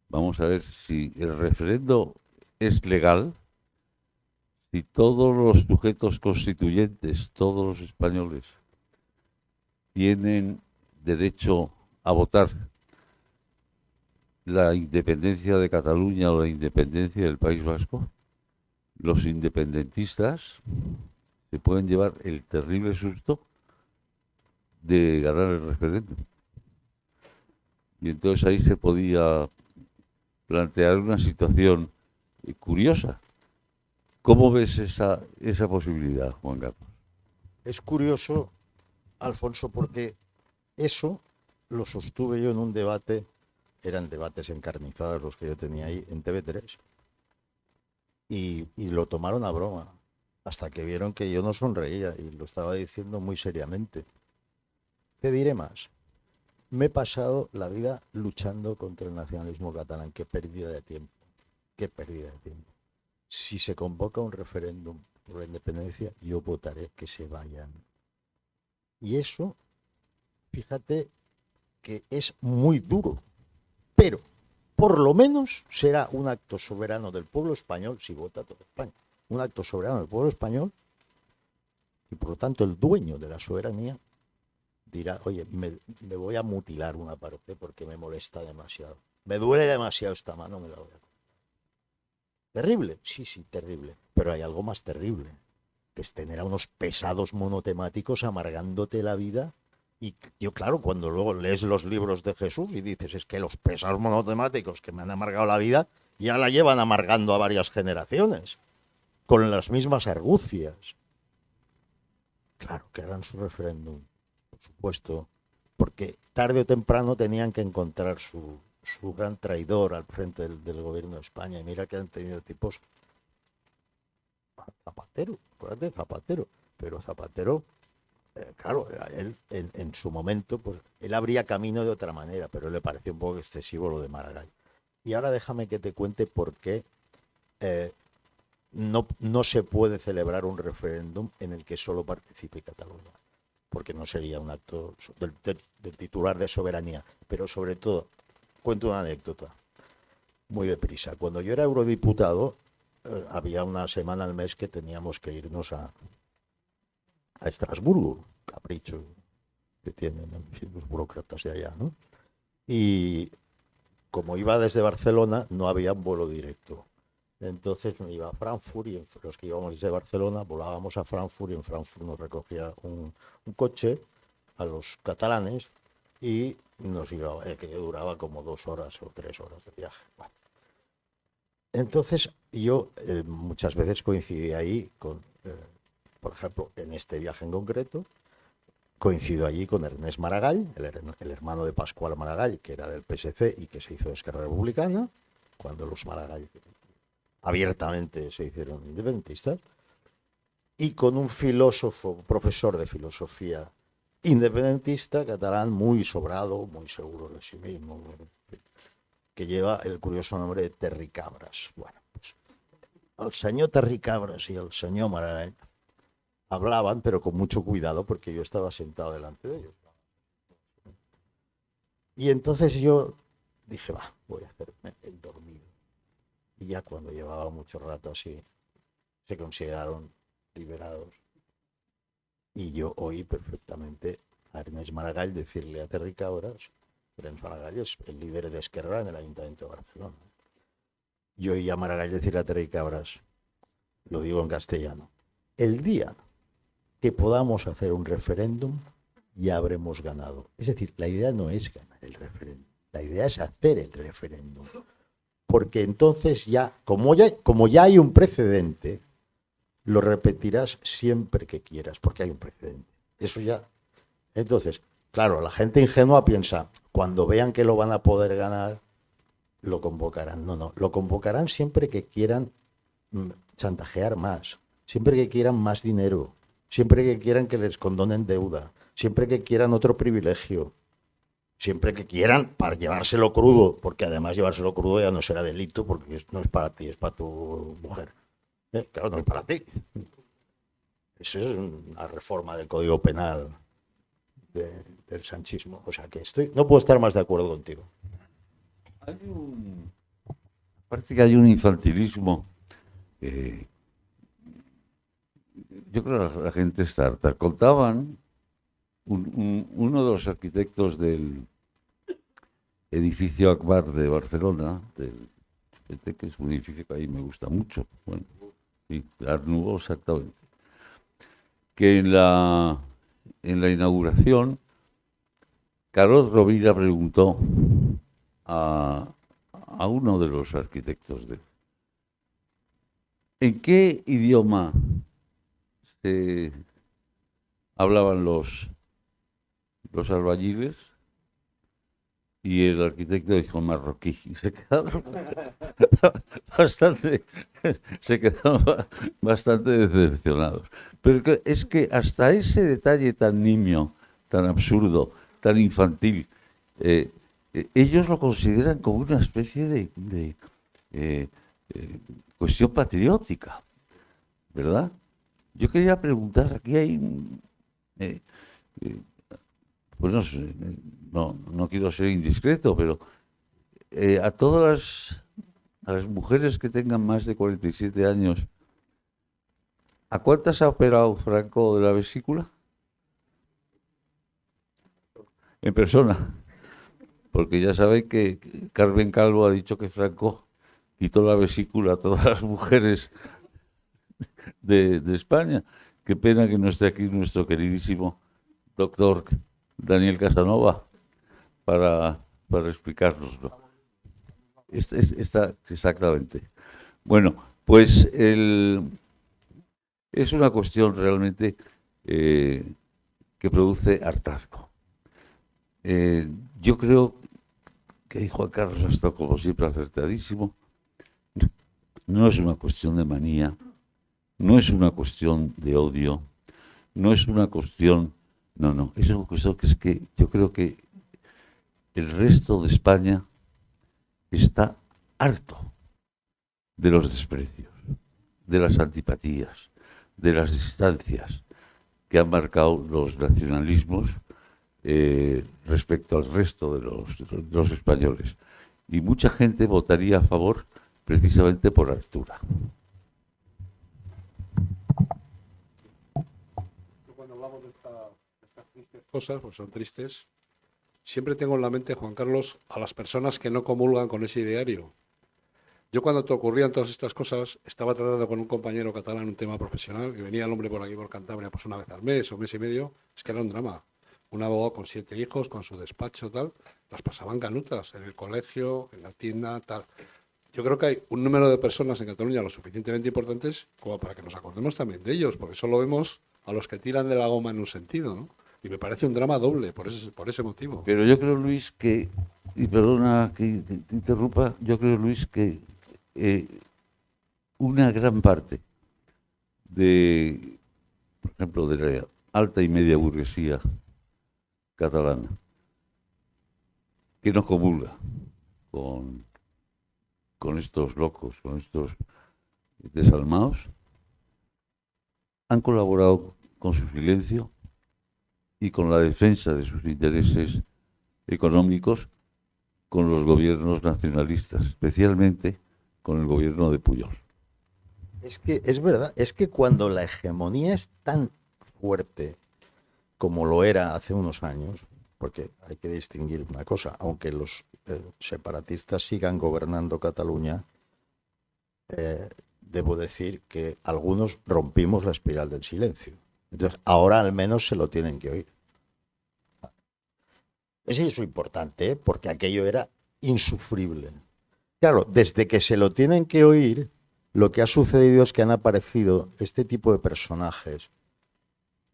Vamos a ver si el referendo es legal, si todos los sujetos constituyentes, todos los españoles, tienen derecho a votar la independencia de Cataluña o la independencia del País Vasco. Los independentistas se pueden llevar el terrible susto de ganar el referéndum. Y entonces ahí se podía plantear una situación curiosa. ¿Cómo ves esa posibilidad, Juan Carlos? Es curioso, Alfonso, porque Eso lo sostuve yo en un debate, eran debates encarnizados los que yo tenía ahí en TV3, y lo tomaron a broma, hasta que vieron que yo no sonreía y lo estaba diciendo muy seriamente. Te diré más. Me he pasado la vida luchando contra el nacionalismo catalán. Qué pérdida de tiempo. Qué pérdida de tiempo. Si se convoca un referéndum por la independencia, yo votaré que se vayan. Y eso, fíjate que es muy duro, pero por lo menos será un acto soberano del pueblo español si vota toda España. Un acto soberano del pueblo español y por lo tanto el dueño de la soberanía dirá, oye, me voy a mutilar una parte porque me molesta demasiado. Me duele demasiado esta mano, me la voy a... ¿Terrible? Sí, sí, terrible. Pero hay algo más terrible, que es tener a unos pesados monotemáticos amargándote la vida. Y yo, claro, cuando luego lees los libros de Jesús y dices, es que los pesados monotemáticos que me han amargado la vida ya la llevan amargando a varias generaciones, con las mismas argucias. Claro, que harán su referéndum, por supuesto, porque tarde o temprano tenían que encontrar su gran traidor al frente del gobierno de España. Y mira que han tenido tipos... Zapatero, acuérdate, Zapatero. Pero Zapatero, claro, él en su momento, pues él abría camino de otra manera, pero le pareció un poco excesivo lo de Maragall. Y ahora déjame que te cuente por qué no se puede celebrar un referéndum en el que solo participe Cataluña, porque no sería un acto del titular de soberanía. Pero sobre todo, cuento una anécdota, muy deprisa. Cuando yo era eurodiputado, había una semana al mes que teníamos que irnos a Estrasburgo, capricho que tienen los burócratas de allá, ¿no? Y como iba desde Barcelona, no había un vuelo directo. Entonces me iba a Frankfurt y los que íbamos desde Barcelona volábamos a Frankfurt y en Frankfurt nos recogía un coche a los catalanes y nos iba, que duraba como 2 horas o 3 horas de viaje. Bueno. Entonces yo muchas veces coincidí ahí con, por ejemplo, en este viaje en concreto, coincido allí con Ernest Maragall, el hermano de Pascual Maragall, que era del PSC y que se hizo de Esquerra Republicana, cuando los Maragall abiertamente se hicieron independentistas, y con un filósofo, profesor de filosofía independentista catalán, muy sobrado, muy seguro de sí mismo, que lleva el curioso nombre de Terry Cabras. Bueno, pues el señor Terry Cabras y el señor Maragall hablaban, pero con mucho cuidado, porque yo estaba sentado delante de ellos. Y entonces yo dije, va, voy a hacerme el dormido. Y ya cuando llevaba mucho rato así, se consideraron liberados. Y yo oí perfectamente a Ernest Maragall decirle a Terry Cabras, Ernest Maragall es el líder de Esquerra en el Ayuntamiento de Barcelona. Yo oí a Maragall decirle a Terry Cabras, lo digo en castellano, el día que podamos hacer un referéndum, ya habremos ganado. Es decir, la idea no es ganar el referéndum, la idea es hacer el referéndum. Porque entonces ya, como ya hay un precedente, lo repetirás siempre que quieras, porque hay un precedente. Eso ya. Entonces, claro, la gente ingenua piensa, cuando vean que lo van a poder ganar, lo convocarán. No, lo convocarán siempre que quieran chantajear más, siempre que quieran más dinero, siempre que quieran que les condonen deuda, siempre que quieran otro privilegio. Siempre que quieran, para llevárselo crudo, porque además llevárselo crudo ya no será delito, porque no es para ti, es para tu mujer. Claro, no es para ti. Eso es una reforma del Código Penal del sanchismo. O sea que no puedo estar más de acuerdo contigo. Parece que hay un infantilismo. Yo creo que la gente está harta. Contaban uno de los arquitectos del edificio Akbar de Barcelona, que es un edificio que a mí me gusta mucho, bueno, sí, Art Nouveau exactamente, que en la inauguración Carod Rovira preguntó a uno de los arquitectos ¿en qué idioma se hablaban los los albañiles y el arquitecto dijo marroquí. Y se quedaron bastante decepcionados. Pero es que hasta ese detalle tan nimio, tan absurdo, tan infantil, ellos lo consideran como una especie de cuestión patriótica, ¿verdad? Yo quería preguntar, aquí hay, pues no sé, no quiero ser indiscreto, pero a todas las mujeres que tengan más de 47 años, ¿a cuántas ha operado Franco de la vesícula? En persona. Porque ya saben que Carmen Calvo ha dicho que Franco quitó la vesícula a todas las mujeres de España. Qué pena que no esté aquí nuestro queridísimo doctor Daniel Casanova para explicárnoslo. Exactamente. Bueno, pues es una cuestión realmente que produce hartazgo. Yo creo que Juan Carlos ha estado, como siempre, acertadísimo. No es una cuestión de manía, no es una cuestión de odio, no es una cuestión... No, es una cuestión que es que yo creo que el resto de España está harto de los desprecios, de las antipatías, de las distancias que han marcado los nacionalismos respecto al resto de los españoles. Y mucha gente votaría a favor precisamente por altura. Cuando hablamos de estas tristes cosas, pues son tristes, siempre tengo en la mente, Juan Carlos, a las personas que no comulgan con ese ideario. Yo cuando te ocurrían todas estas cosas, estaba tratando con un compañero catalán un tema profesional, y venía el hombre por aquí por Cantabria pues una vez al mes o mes y medio, es que era un drama. Un abogado con 7 hijos, con su despacho, tal, las pasaban canutas en el colegio, en la tienda, tal. Yo creo que hay un número de personas en Cataluña lo suficientemente importantes como para que nos acordemos también de ellos, porque solo vemos a los que tiran de la goma en un sentido, ¿no? Y me parece un drama doble por ese motivo. Pero yo creo, Luis, que, y perdona que te interrumpa, yo creo, Luis, que una gran parte de, por ejemplo, de la alta y media burguesía catalana, que no comulga con estos locos, con estos desalmados, han colaborado con su silencio y con la defensa de sus intereses económicos con los gobiernos nacionalistas, especialmente con el gobierno de Pujol. Es que es verdad, es que cuando la hegemonía es tan fuerte como lo era hace unos años, porque hay que distinguir una cosa, aunque los separatistas sigan gobernando Cataluña, debo decir que algunos rompimos la espiral del silencio. Entonces, ahora al menos se lo tienen que oír. Es eso importante, porque aquello era insufrible. Claro, desde que se lo tienen que oír, lo que ha sucedido es que han aparecido este tipo de personajes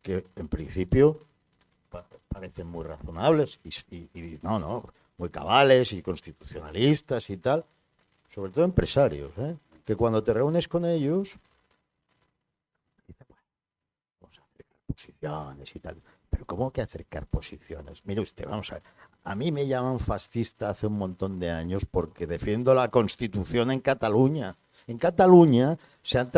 que en principio parecen muy razonables y muy cabales y constitucionalistas y tal, sobre todo empresarios, que cuando te reúnes con ellos, dices, bueno, vamos a acercar posiciones y tal. Pero ¿cómo que acercar posiciones? Mire usted, vamos a ver. A mí me llaman fascista hace un montón de años porque defiendo la Constitución en Cataluña. En Cataluña se han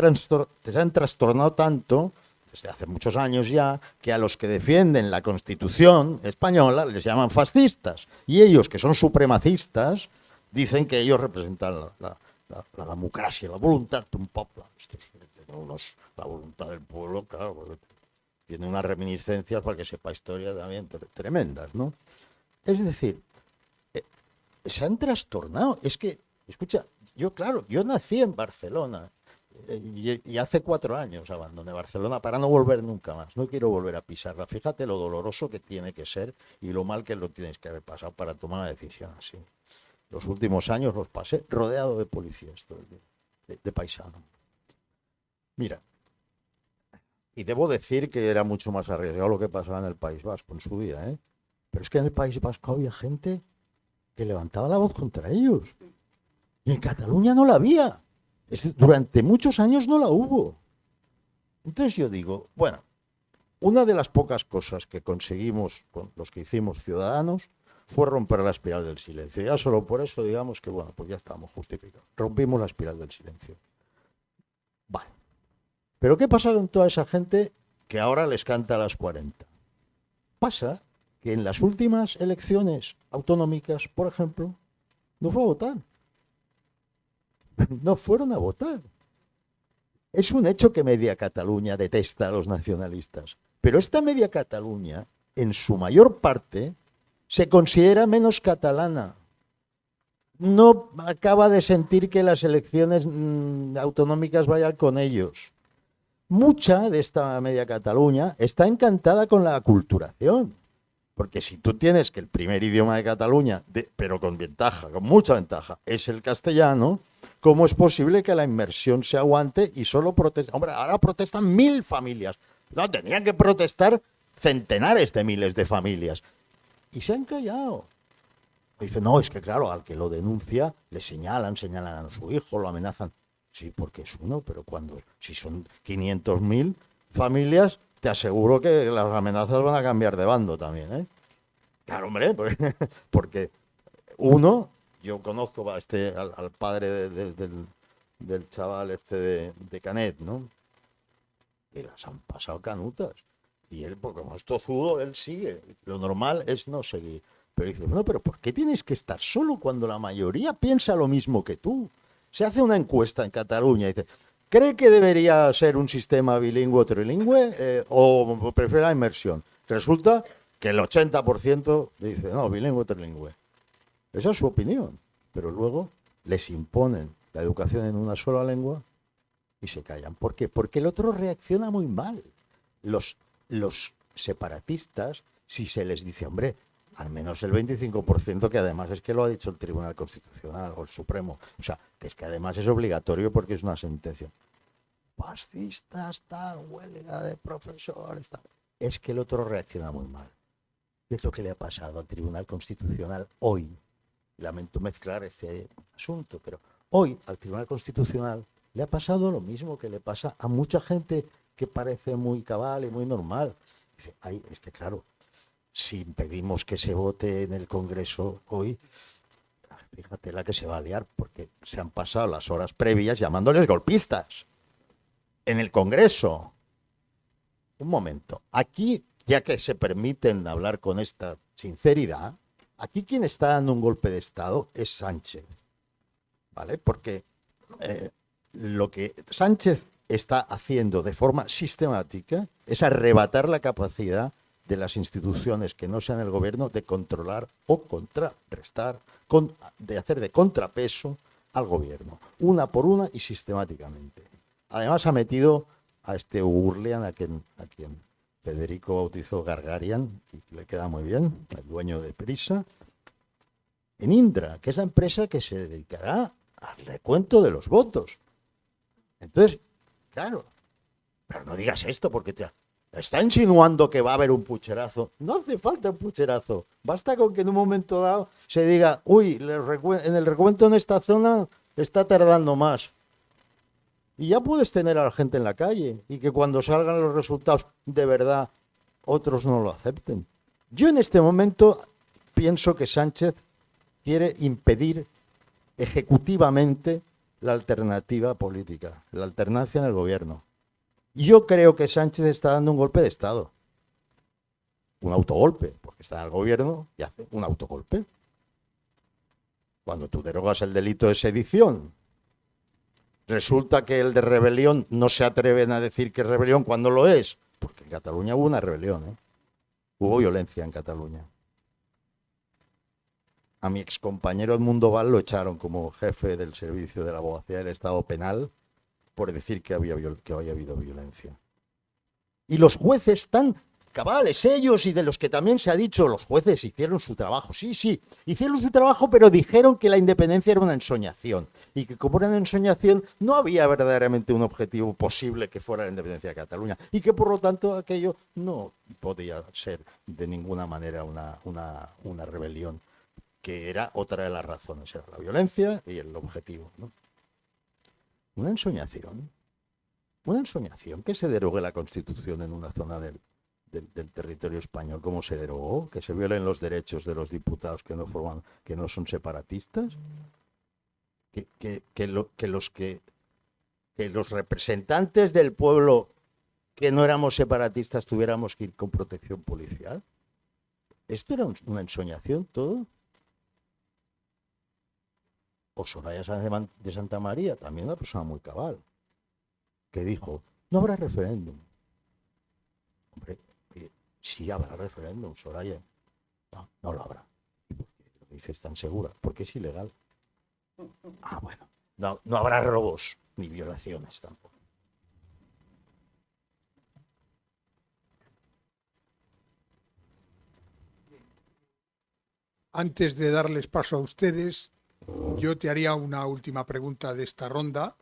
trastornado tanto, desde hace muchos años ya, que a los que defienden la Constitución española les llaman fascistas. Y ellos, que son supremacistas, dicen que ellos representan la democracia, la voluntad de un pueblo. La voluntad del pueblo, claro, pues, tiene unas reminiscencias, para que sepa historia también tremendas, ¿no? Es decir, se han trastornado. Es que, escucha, yo nací en Barcelona y hace 4 años abandoné Barcelona para no volver nunca más. No quiero volver a pisarla. Fíjate lo doloroso que tiene que ser y lo mal que lo tienes que haber pasado para tomar una decisión así. Los últimos años los pasé rodeado de policías todo el día, de paisano. Mira, y debo decir que era mucho más arriesgado lo que pasaba en el País Vasco en su día, ¿eh? Pero es que en el País Vasco había gente que levantaba la voz contra ellos. Y en Cataluña no la había. Durante muchos años no la hubo. Entonces yo digo, bueno, una de las pocas cosas que conseguimos con los que hicimos Ciudadanos fue romper la espiral del silencio. Ya solo por eso digamos que, bueno, pues ya estamos justificados. Rompimos la espiral del silencio. Vale. Pero ¿qué pasa con toda esa gente que ahora les canta a las 40? Pasa que en las últimas elecciones autonómicas, por ejemplo, no fue a votar. No fueron a votar. Es un hecho que media Cataluña detesta a los nacionalistas, pero esta media Cataluña, en su mayor parte, se considera menos catalana. No acaba de sentir que las elecciones autonómicas vayan con ellos. Mucha de esta media Cataluña está encantada con la aculturación. Porque si tú tienes que el primer idioma de Cataluña, pero con ventaja, con mucha ventaja, es el castellano, ¿cómo es posible que la inmersión se aguante y solo protestan? Hombre, ahora protestan 1000 familias. No, tendrían que protestar centenares de miles de familias. Y se han callado. Dicen, no, es que claro, al que lo denuncia, le señalan a su hijo, lo amenazan. Sí, porque es uno, pero si son 500.000 familias, te aseguro que las amenazas van a cambiar de bando también, ¿eh? Claro, hombre, porque uno, yo conozco al padre del chaval de Canet, ¿no? Y las han pasado canutas. Y él, porque como es tozudo, él sigue. Lo normal es no seguir. Pero dice, no, pero ¿por qué tienes que estar solo cuando la mayoría piensa lo mismo que tú? Se hace una encuesta en Cataluña y dice, ¿cree que debería ser un sistema bilingüe o trilingüe o prefiere la inmersión? Resulta que el 80% dice, no, bilingüe o trilingüe. Esa es su opinión. Pero luego les imponen la educación en una sola lengua y se callan. ¿Por qué? Porque el otro reacciona muy mal. Los separatistas, si se les dice, hombre, al menos el 25%, que además es que lo ha dicho el Tribunal Constitucional o el Supremo, o sea, que es que además es obligatorio porque es una sentencia. Fascistas, tal, huelga de profesores, tal. Es que el otro reacciona muy mal. ¿Qué es lo que le ha pasado al Tribunal Constitucional hoy? Lamento mezclar este asunto, pero hoy al Tribunal Constitucional le ha pasado lo mismo que le pasa a mucha gente que parece muy cabal y muy normal. Dice, ay, es que claro, si impedimos que se vote en el Congreso hoy, fíjate la que se va a liar, porque se han pasado las horas previas llamándoles golpistas en el Congreso. Un momento, aquí, ya que se permiten hablar con esta sinceridad, aquí quien está dando un golpe de Estado es Sánchez, ¿vale? Porque lo que Sánchez está haciendo de forma sistemática es arrebatar la capacidad de las instituciones que no sean el gobierno de controlar o contrarrestar, de hacer de contrapeso al gobierno, una por una y sistemáticamente. Además ha metido a este Urlian, a quien Federico bautizó Gargarian, y le queda muy bien, el dueño de Prisa, en Indra, que es la empresa que se dedicará al recuento de los votos. Entonces, claro, pero no digas esto porque está insinuando que va a haber un pucherazo. No hace falta un pucherazo. Basta con que en un momento dado se diga, uy, en el recuento en esta zona está tardando más. Y ya puedes tener a la gente en la calle y que cuando salgan los resultados de verdad otros no lo acepten. Yo en este momento pienso que Sánchez quiere impedir ejecutivamente la alternativa política, la alternancia en el gobierno. Yo creo que Sánchez está dando un golpe de Estado. Un autogolpe, porque está en el gobierno y hace un autogolpe. Cuando tú derogas el delito de sedición, resulta que el de rebelión no se atreven a decir que es rebelión cuando lo es, porque en Cataluña hubo una rebelión, ¿eh? Hubo violencia en Cataluña. A mi excompañero Edmundo Val lo echaron como jefe del servicio de la abogacía del Estado Penal por decir que había habido violencia. Y los jueces están cabales, ellos, y de los que también se ha dicho, los jueces hicieron su trabajo. Sí, sí, hicieron su trabajo, pero dijeron que la independencia era una ensoñación. Y que como era una ensoñación, no había verdaderamente un objetivo posible que fuera la independencia de Cataluña. Y que por lo tanto aquello no podía ser de ninguna manera una rebelión, que era otra de las razones, era la violencia y el objetivo, ¿no? Una ensoñación que se derogue la Constitución en una zona del territorio español, ¿cómo se derogó? Que se violen los derechos de los diputados que no son separatistas, que los representantes del pueblo que no éramos separatistas tuviéramos que ir con protección policial. ¿Esto era una ensoñación todo? O Soraya Sáenz de Santa María, también una persona muy cabal, que dijo, no habrá referéndum. Hombre, sí habrá referéndum, Soraya. No, no lo habrá. ¿Y por qué lo dices tan segura? Porque es ilegal. Ah, bueno. No habrá robos ni violaciones tampoco. Antes de darles paso a ustedes, yo te haría una última pregunta de esta ronda,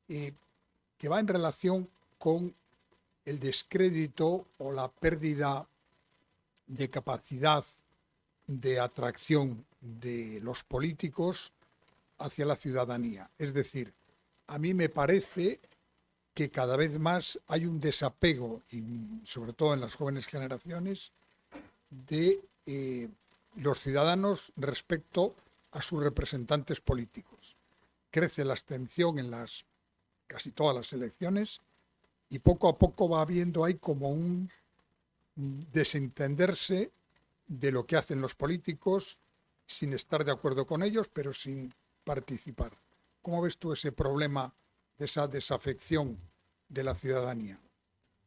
que va en relación con el descrédito o la pérdida de capacidad de atracción de los políticos hacia la ciudadanía. Es decir, a mí me parece que cada vez más hay un desapego, y sobre todo en las jóvenes generaciones, de los ciudadanos respecto a sus representantes políticos. Crece la abstención en casi todas las elecciones y poco a poco va habiendo ahí como un desentenderse de lo que hacen los políticos sin estar de acuerdo con ellos, pero sin participar. ¿Cómo ves tú ese problema de esa desafección de la ciudadanía?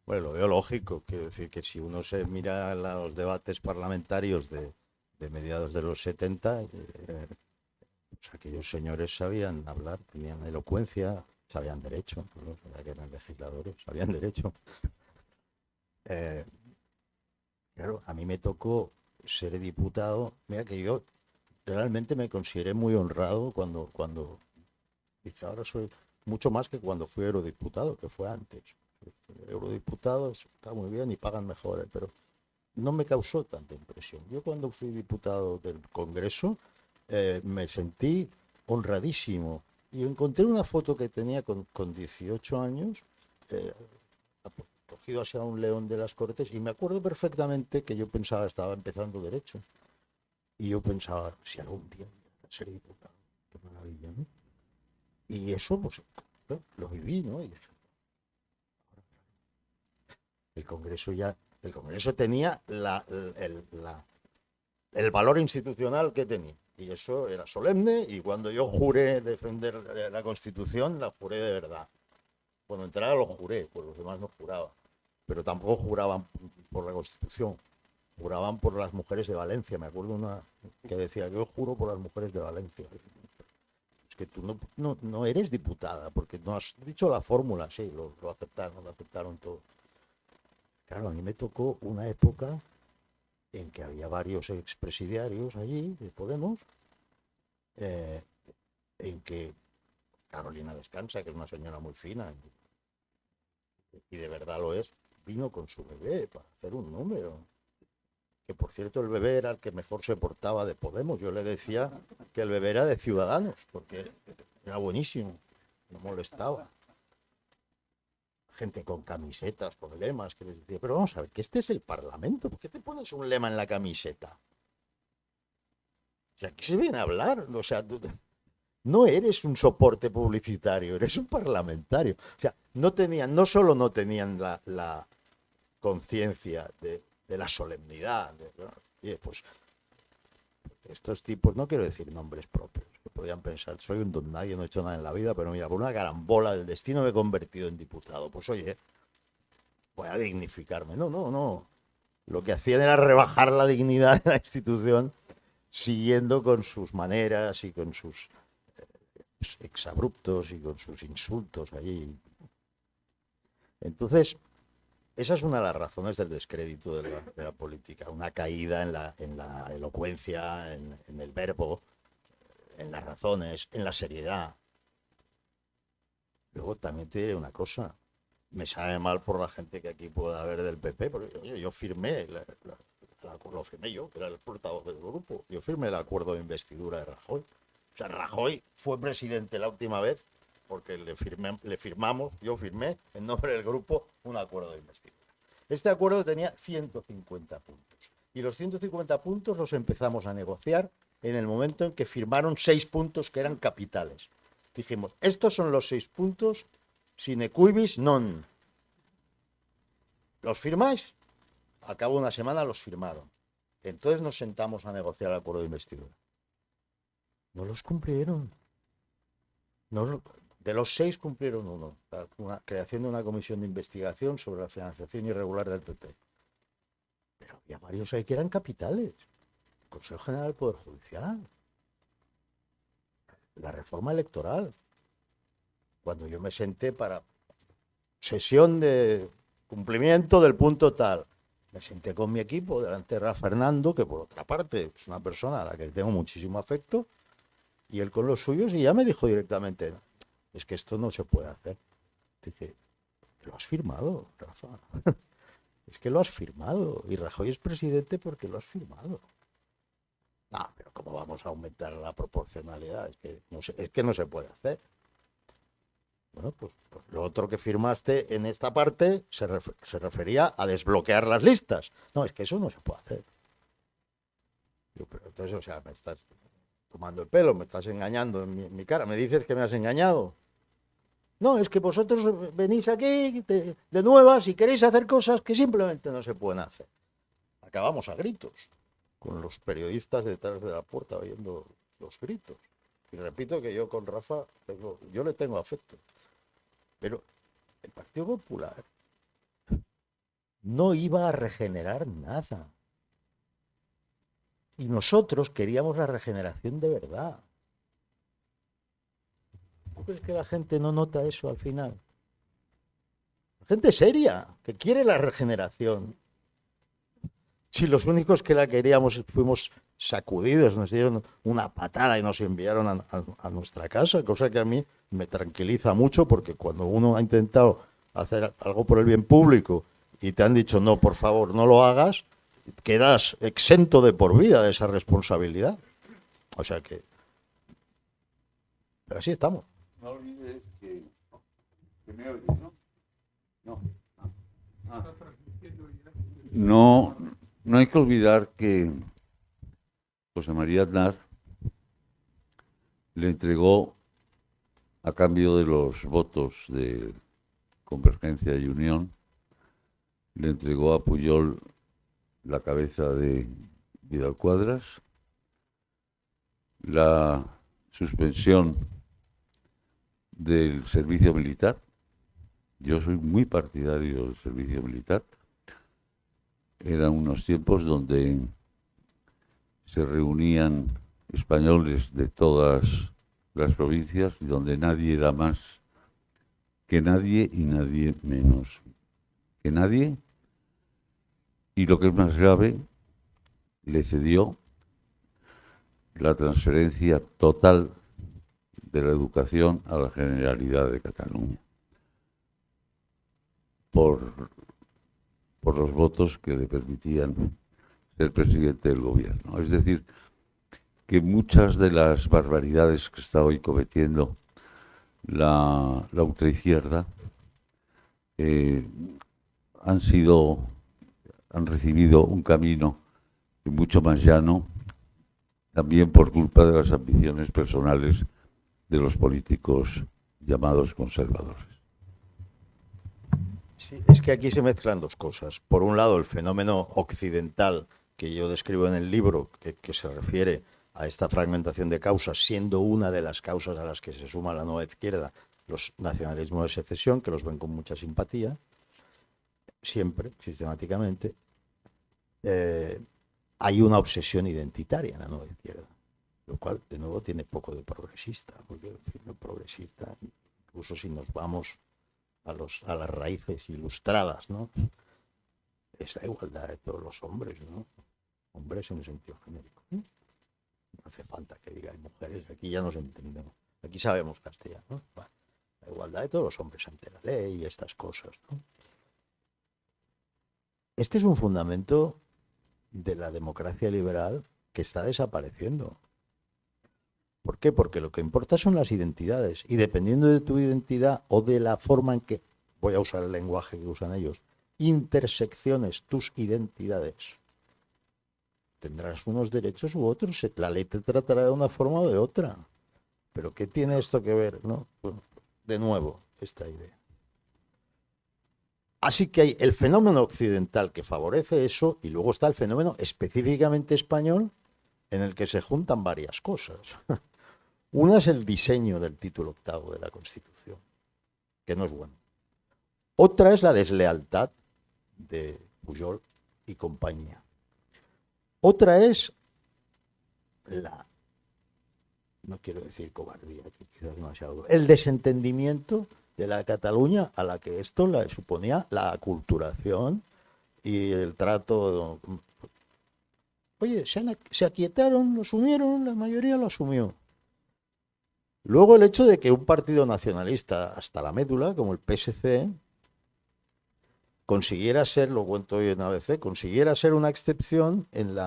Bueno, lo veo lógico. Quiero decir que si uno se mira los debates parlamentarios de mediados de los 70, pues aquellos señores sabían hablar, tenían elocuencia, sabían derecho, ¿no? Que eran legisladores, sabían derecho. Claro, a mí me tocó ser diputado. Mira que yo realmente me consideré muy honrado cuando dije, ahora soy mucho más que cuando fui eurodiputado, que fue antes. Eurodiputados está muy bien y pagan mejor, pero no me causó tanta impresión. Yo cuando fui diputado del Congreso me sentí honradísimo y encontré una foto que tenía con 18 años, cogido hacia un león de las Cortes, y me acuerdo perfectamente que yo pensaba, estaba empezando derecho, y yo pensaba, si algún día voy a ser diputado, qué maravilla, ¿no? Y eso pues lo viví, ¿no? Y dije, el Congreso tenía el valor institucional que tenía, y eso era solemne, y cuando yo juré defender la Constitución, la juré de verdad. Cuando entrara lo juré, pues los demás no juraban, pero tampoco juraban por la Constitución, juraban por las mujeres de Valencia. Me acuerdo una que decía, yo juro por las mujeres de Valencia. Es que tú no eres diputada, porque no has dicho la fórmula. Sí, lo aceptaron todo. Claro, a mí me tocó una época en que había varios expresidiarios allí de Podemos, en que Carolina Descansa, que es una señora muy fina, y de verdad lo es, vino con su bebé para hacer un número. Que por cierto el bebé era el que mejor se portaba de Podemos. Yo le decía que el bebé era de Ciudadanos, porque era buenísimo, no molestaba. Gente con camisetas, con lemas, que les decía, pero vamos a ver, que este es el Parlamento, ¿por qué te pones un lema en la camiseta? O sea, ¿qué se viene a hablar? O sea, no eres un soporte publicitario, eres un parlamentario. O sea, no solo no tenían la conciencia de la solemnidad. Oye, pues estos tipos, no quiero decir nombres propios, que podían pensar, soy un don nadie, no he hecho nada en la vida, pero mira, por una carambola del destino me he convertido en diputado. Pues oye, voy a dignificarme. No. Lo que hacían era rebajar la dignidad de la institución, siguiendo con sus maneras y con sus exabruptos y con sus insultos allí. Entonces, esa es una de las razones del descrédito de la política, una caída en la elocuencia, en el verbo, en las razones, en la seriedad. Luego también te diré una cosa, me sabe mal por la gente que aquí pueda haber del PP, porque oye, yo firmé, lo firmé yo, que era el portavoz del grupo, yo firmé el acuerdo de investidura de Rajoy. O sea, Rajoy fue presidente la última vez porque le firmamos, yo firmé en nombre del grupo un acuerdo de investidura. Este acuerdo tenía 150 puntos y los 150 puntos los empezamos a negociar en el momento en que firmaron 6 puntos que eran capitales. Dijimos, estos son los 6 puntos sine quibus non. ¿Los firmáis? Al cabo de una semana los firmaron. Entonces nos sentamos a negociar el acuerdo de investidura. No los cumplieron. De los 6 cumplieron uno. La creación de una comisión de investigación sobre la financiación irregular del PP. Pero había varios ahí que eran capitales. El Consejo General del Poder Judicial. La reforma electoral. Cuando yo me senté para sesión de cumplimiento del punto tal, me senté con mi equipo delante de Rafa Fernando, que por otra parte es una persona a la que tengo muchísimo afecto, y él con los suyos, y ya me dijo directamente, es que esto no se puede hacer. Dije, lo has firmado, Rafa. Es que lo has firmado. Y Rajoy es presidente porque lo has firmado. No, pero ¿cómo vamos a aumentar la proporcionalidad? Es que no se puede hacer. Bueno, pues lo otro que firmaste en esta parte se refería a desbloquear las listas. No, es que eso no se puede hacer. Yo, pero entonces, o sea, me estás tomando el pelo, me estás engañando en mi cara, me dices que me has engañado. No, es que vosotros venís aquí de nuevas y queréis hacer cosas que simplemente no se pueden hacer. Acabamos a gritos, con los periodistas detrás de la puerta oyendo los gritos. Y repito que yo con Rafa, yo le tengo afecto. Pero el Partido Popular no iba a regenerar nada. Y nosotros queríamos la regeneración de verdad. ¿Tú crees que la gente no nota eso al final? La gente seria, que quiere la regeneración. Si los únicos que la queríamos fuimos sacudidos, nos dieron una patada y nos enviaron a nuestra casa, cosa que a mí me tranquiliza mucho, porque cuando uno ha intentado hacer algo por el bien público y te han dicho, no, por favor, no lo hagas, quedas exento de por vida de esa responsabilidad. O sea que... Pero así estamos. No olvides que me oyes, ¿no? No. No, no hay que olvidar que José María Aznar le entregó, a cambio de los votos de Convergencia y Unión, le entregó a Pujol la cabeza de Vidal Quadras, la suspensión del servicio militar. Yo soy muy partidario del servicio militar. Eran unos tiempos donde se reunían españoles de todas las provincias y donde nadie era más que nadie y nadie menos que nadie. Y lo que es más grave, le cedió la transferencia total de la educación a la Generalidad de Cataluña por los votos que le permitían ser presidente del gobierno. Es decir, que muchas de las barbaridades que está hoy cometiendo la ultraizquierda han recibido un camino mucho más llano, también por culpa de las ambiciones personales de los políticos llamados conservadores. Sí, es que aquí se mezclan dos cosas. Por un lado, el fenómeno occidental que yo describo en el libro, que se refiere a esta fragmentación de causas, siendo una de las causas a las que se suma la nueva izquierda, los nacionalismos de secesión, que los ven con mucha simpatía, siempre, sistemáticamente. Hay una obsesión identitaria en la nueva izquierda, lo cual, de nuevo, tiene poco de progresista, porque el progresista, incluso si nos vamos a las raíces ilustradas, ¿no?, es la igualdad de todos los hombres, ¿no? Hombres en el sentido genérico. No hace falta que diga hay mujeres, aquí ya nos entendemos. Aquí sabemos castellano, ¿no? Bueno, la igualdad de todos los hombres ante la ley y estas cosas, ¿no? Este es un fundamento de la democracia liberal que está desapareciendo. ¿Por qué? Porque lo que importa son las identidades. Y dependiendo de tu identidad o de la forma en que, voy a usar el lenguaje que usan ellos, intersecciones tus identidades, tendrás unos derechos u otros. La ley te tratará de una forma o de otra. Pero ¿qué tiene esto que ver, no? Bueno, de nuevo, esta idea. Así que hay el fenómeno occidental que favorece eso y luego está el fenómeno específicamente español en el que se juntan varias cosas. Una es el diseño del título 8º de la Constitución, que no es bueno. Otra es la deslealtad de Pujol y compañía. Otra es no quiero decir cobardía, que quizás demasiado, el desentendimiento de la Cataluña a la que esto le suponía la aculturación y el trato. Oye, se aquietaron, lo asumieron, la mayoría lo asumió. Luego el hecho de que un partido nacionalista hasta la médula, como el PSC, consiguiera ser, lo cuento hoy en ABC, consiguiera ser una excepción en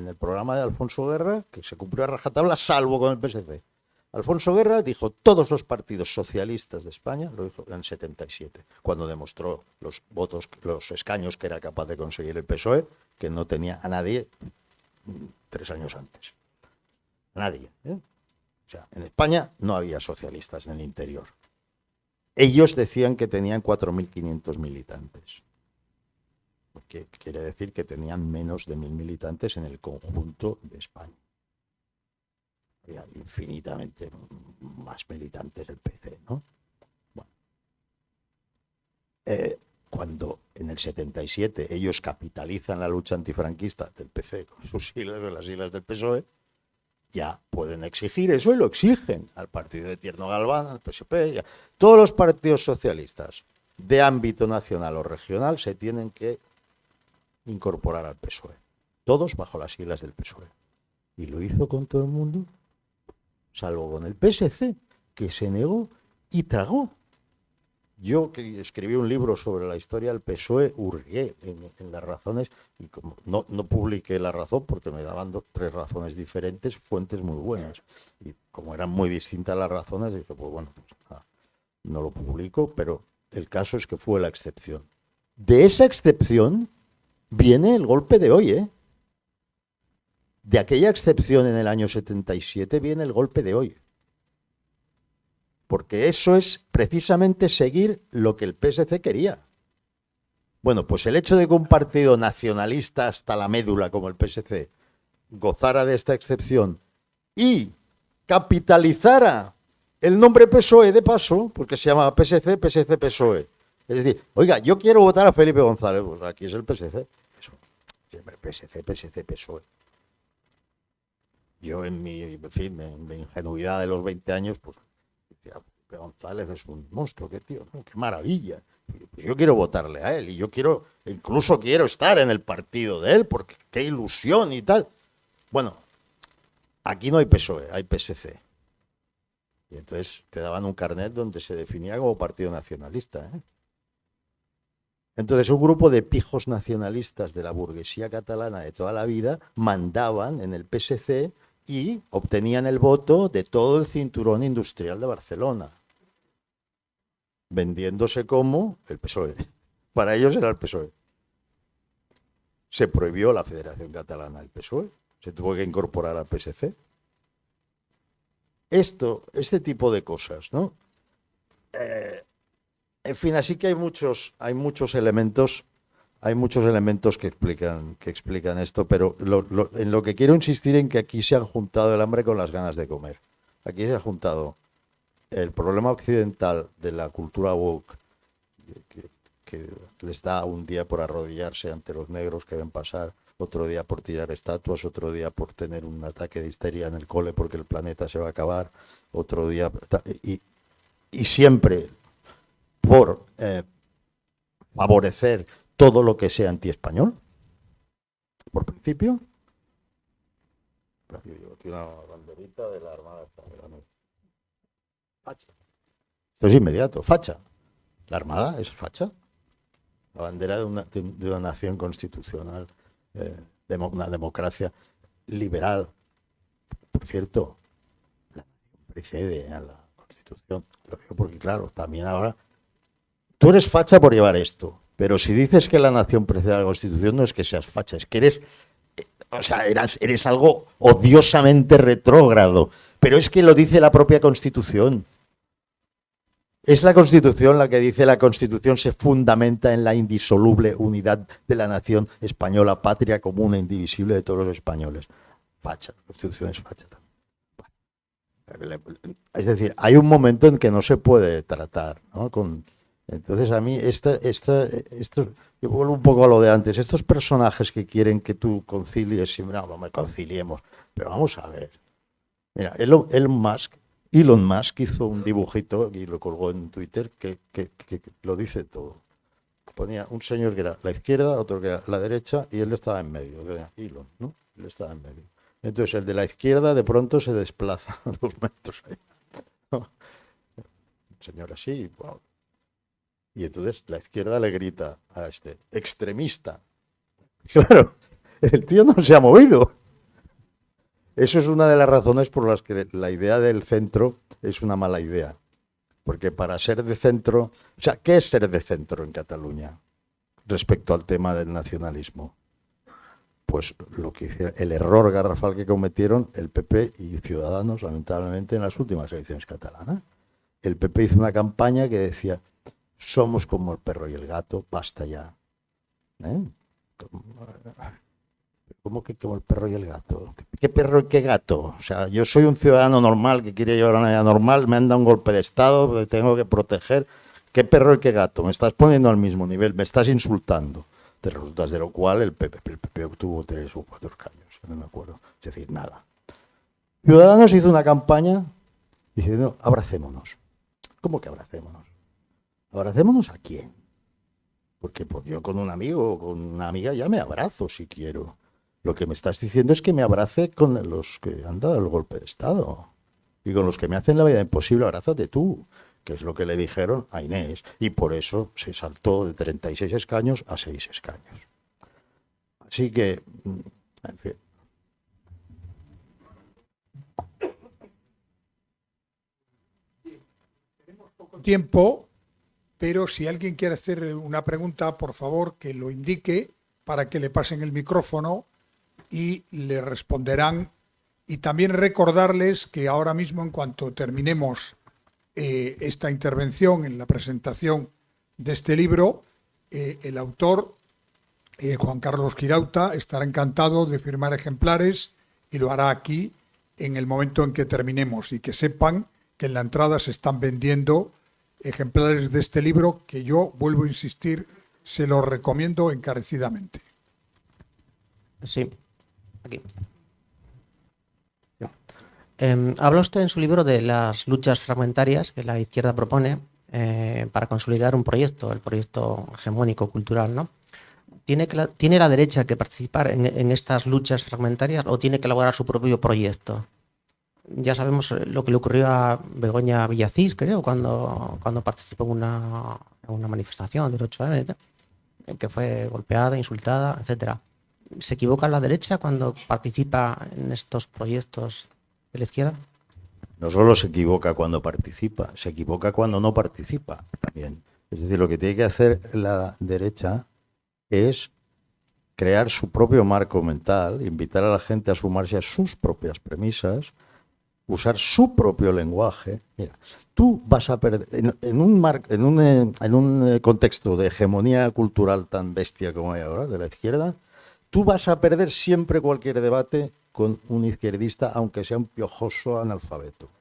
el programa de Alfonso Guerra, que se cumplió a rajatabla, salvo con el PSC. Alfonso Guerra dijo todos los partidos socialistas de España, lo dijo en 77, cuando demostró los votos, los escaños que era capaz de conseguir el PSOE, que no tenía a nadie 3 años antes. A nadie, ¿eh? O sea, en España no había socialistas en el interior. Ellos decían que tenían 4.500 militantes. Que quiere decir que tenían menos de 1.000 militantes en el conjunto de España. Había infinitamente más militantes el PC, ¿no? Bueno. Cuando en el 77 ellos capitalizan la lucha antifranquista del PC con sus siglas o las siglas del PSOE, ya pueden exigir eso y lo exigen al partido de Tierno Galván, al PSP. Ya. Todos los partidos socialistas de ámbito nacional o regional se tienen que incorporar al PSOE. Todos bajo las siglas del PSOE. Y lo hizo con todo el mundo, salvo con el PSC, que se negó y tragó. Yo que escribí un libro sobre la historia del PSOE, hurgué en las razones, y como no publiqué la razón porque me daban 3 razones diferentes, fuentes muy buenas. Y como eran muy distintas las razones, dije, pues bueno, pues no lo publico, pero el caso es que fue la excepción. De esa excepción viene el golpe de hoy, ¿eh? De aquella excepción en el año 77 viene el golpe de hoy. Porque eso es precisamente seguir lo que el PSC quería. Bueno, pues el hecho de que un partido nacionalista hasta la médula como el PSC gozara de esta excepción y capitalizara el nombre PSOE de paso, porque se llama PSC, PSC, PSOE. Es decir, oiga, yo quiero votar a Felipe González, pues aquí es el PSC. Eso. Siempre PSC, PSC, PSOE. Yo en mi ingenuidad de los 20 años, pues decía, Felipe González es un monstruo, qué tío, ¿no? Qué maravilla. Pues yo quiero votarle a él y yo incluso quiero estar en el partido de él, porque qué ilusión y tal. Bueno, aquí no hay PSOE, hay PSC. Y entonces te daban un carnet donde se definía como partido nacionalista, ¿eh? Entonces un grupo de pijos nacionalistas de la burguesía catalana de toda la vida mandaban en el PSC y obtenían el voto de todo el cinturón industrial de Barcelona, vendiéndose como el PSOE. Para ellos era el PSOE. Se prohibió la Federación Catalana del PSOE, se tuvo que incorporar al PSC. Este tipo de cosas, ¿no? En fin, así que hay muchos elementos que explican esto, pero en lo que quiero insistir en que aquí se han juntado el hambre con las ganas de comer. Aquí se ha juntado el problema occidental de la cultura woke, que les da un día por arrodillarse ante los negros que ven pasar, otro día por tirar estatuas, otro día por tener un ataque de histeria en el cole porque el planeta se va a acabar, otro día... Y siempre por favorecer todo lo que sea antiespañol, por principio. Aquí una banderita de la Armada Española. Facha. Esto es inmediato, facha. La Armada es facha. La bandera de una nación constitucional, una democracia liberal. Por cierto, la precede a la Constitución. Lo digo porque, claro, también ahora tú eres facha por llevar esto, pero si dices que la nación precede a la Constitución, no es que seas facha, es que eres, eres algo odiosamente retrógrado. Pero es que lo dice la propia Constitución. Es la Constitución la que dice: la Constitución se fundamenta en la indisoluble unidad de la nación española, patria común e indivisible de todos los españoles. Facha, la Constitución es facha también. Es decir, hay un momento en que no se puede tratar, ¿no? Entonces a mí, esto, yo vuelvo un poco a lo de antes, estos personajes que quieren que tú concilies, no me conciliemos, pero vamos a ver. Mira, Elon Musk hizo un dibujito y lo colgó en Twitter que lo dice todo. Ponía un señor que era la izquierda, otro que era la derecha, y él estaba en medio. Elon, ¿no? Él estaba en medio. Entonces el de la izquierda de pronto se desplaza 2 metros ahí, ¿no? Un señor así, wow. Y entonces la izquierda le grita a este extremista. Claro, el tío no se ha movido. Eso es una de las razones por las que la idea del centro es una mala idea. Porque para ser de centro... O sea, ¿qué es ser de centro en Cataluña respecto al tema del nacionalismo? Pues lo que hicieron, el error garrafal que cometieron el PP y Ciudadanos, lamentablemente, en las últimas elecciones catalanas. El PP hizo una campaña que decía: somos como el perro y el gato, basta ya. ¿Cómo que como el perro y el gato? ¿Qué perro y qué gato? O sea, yo soy un ciudadano normal que quiere llevar una vida normal, me han dado un golpe de Estado, me tengo que proteger. ¿Qué perro y qué gato? Me estás poniendo al mismo nivel, me estás insultando. Te resultas, de lo cual el PP obtuvo 3 o 4 escaños, no me acuerdo. Es decir, nada. Ciudadanos hizo una campaña diciendo: abracémonos. ¿Cómo que abracémonos? ¿Abracémonos a quién? Porque pues, yo con un amigo o con una amiga ya me abrazo si quiero. Lo que me estás diciendo es que me abrace con los que han dado el golpe de Estado. Y con los que me hacen la vida imposible, abrázate tú, que es lo que le dijeron a Inés. Y por eso se saltó de 36 escaños a 6 escaños. Así que, en fin. Tenemos poco tiempo, pero si alguien quiere hacer una pregunta, por favor, que lo indique para que le pasen el micrófono y le responderán. Y también recordarles que ahora mismo, en cuanto terminemos esta intervención en la presentación de este libro, el autor, Juan Carlos Girauta, estará encantado de firmar ejemplares y lo hará aquí en el momento en que terminemos. Y que sepan que en la entrada se están vendiendo ejemplares de este libro que yo, vuelvo a insistir, se los recomiendo encarecidamente. Sí. Aquí. Habla usted en su libro de las luchas fragmentarias que la izquierda propone para consolidar un proyecto, el proyecto hegemónico cultural, ¿no? ¿Tiene la derecha que participar en estas luchas fragmentarias o tiene que elaborar su propio proyecto? Ya sabemos lo que le ocurrió a Begoña Villacís, creo, cuando participó en una manifestación del 8M, que fue golpeada, insultada, etcétera. ¿Se equivoca la derecha cuando participa en estos proyectos de la izquierda? No solo se equivoca cuando participa, se equivoca cuando no participa también. Es decir, lo que tiene que hacer la derecha es crear su propio marco mental, invitar a la gente a sumarse a sus propias premisas, usar su propio lenguaje. Mira, tú vas a perder en un contexto de hegemonía cultural tan bestia como hay ahora de la izquierda. Tú vas a perder siempre cualquier debate con un izquierdista, aunque sea un piojoso analfabeto.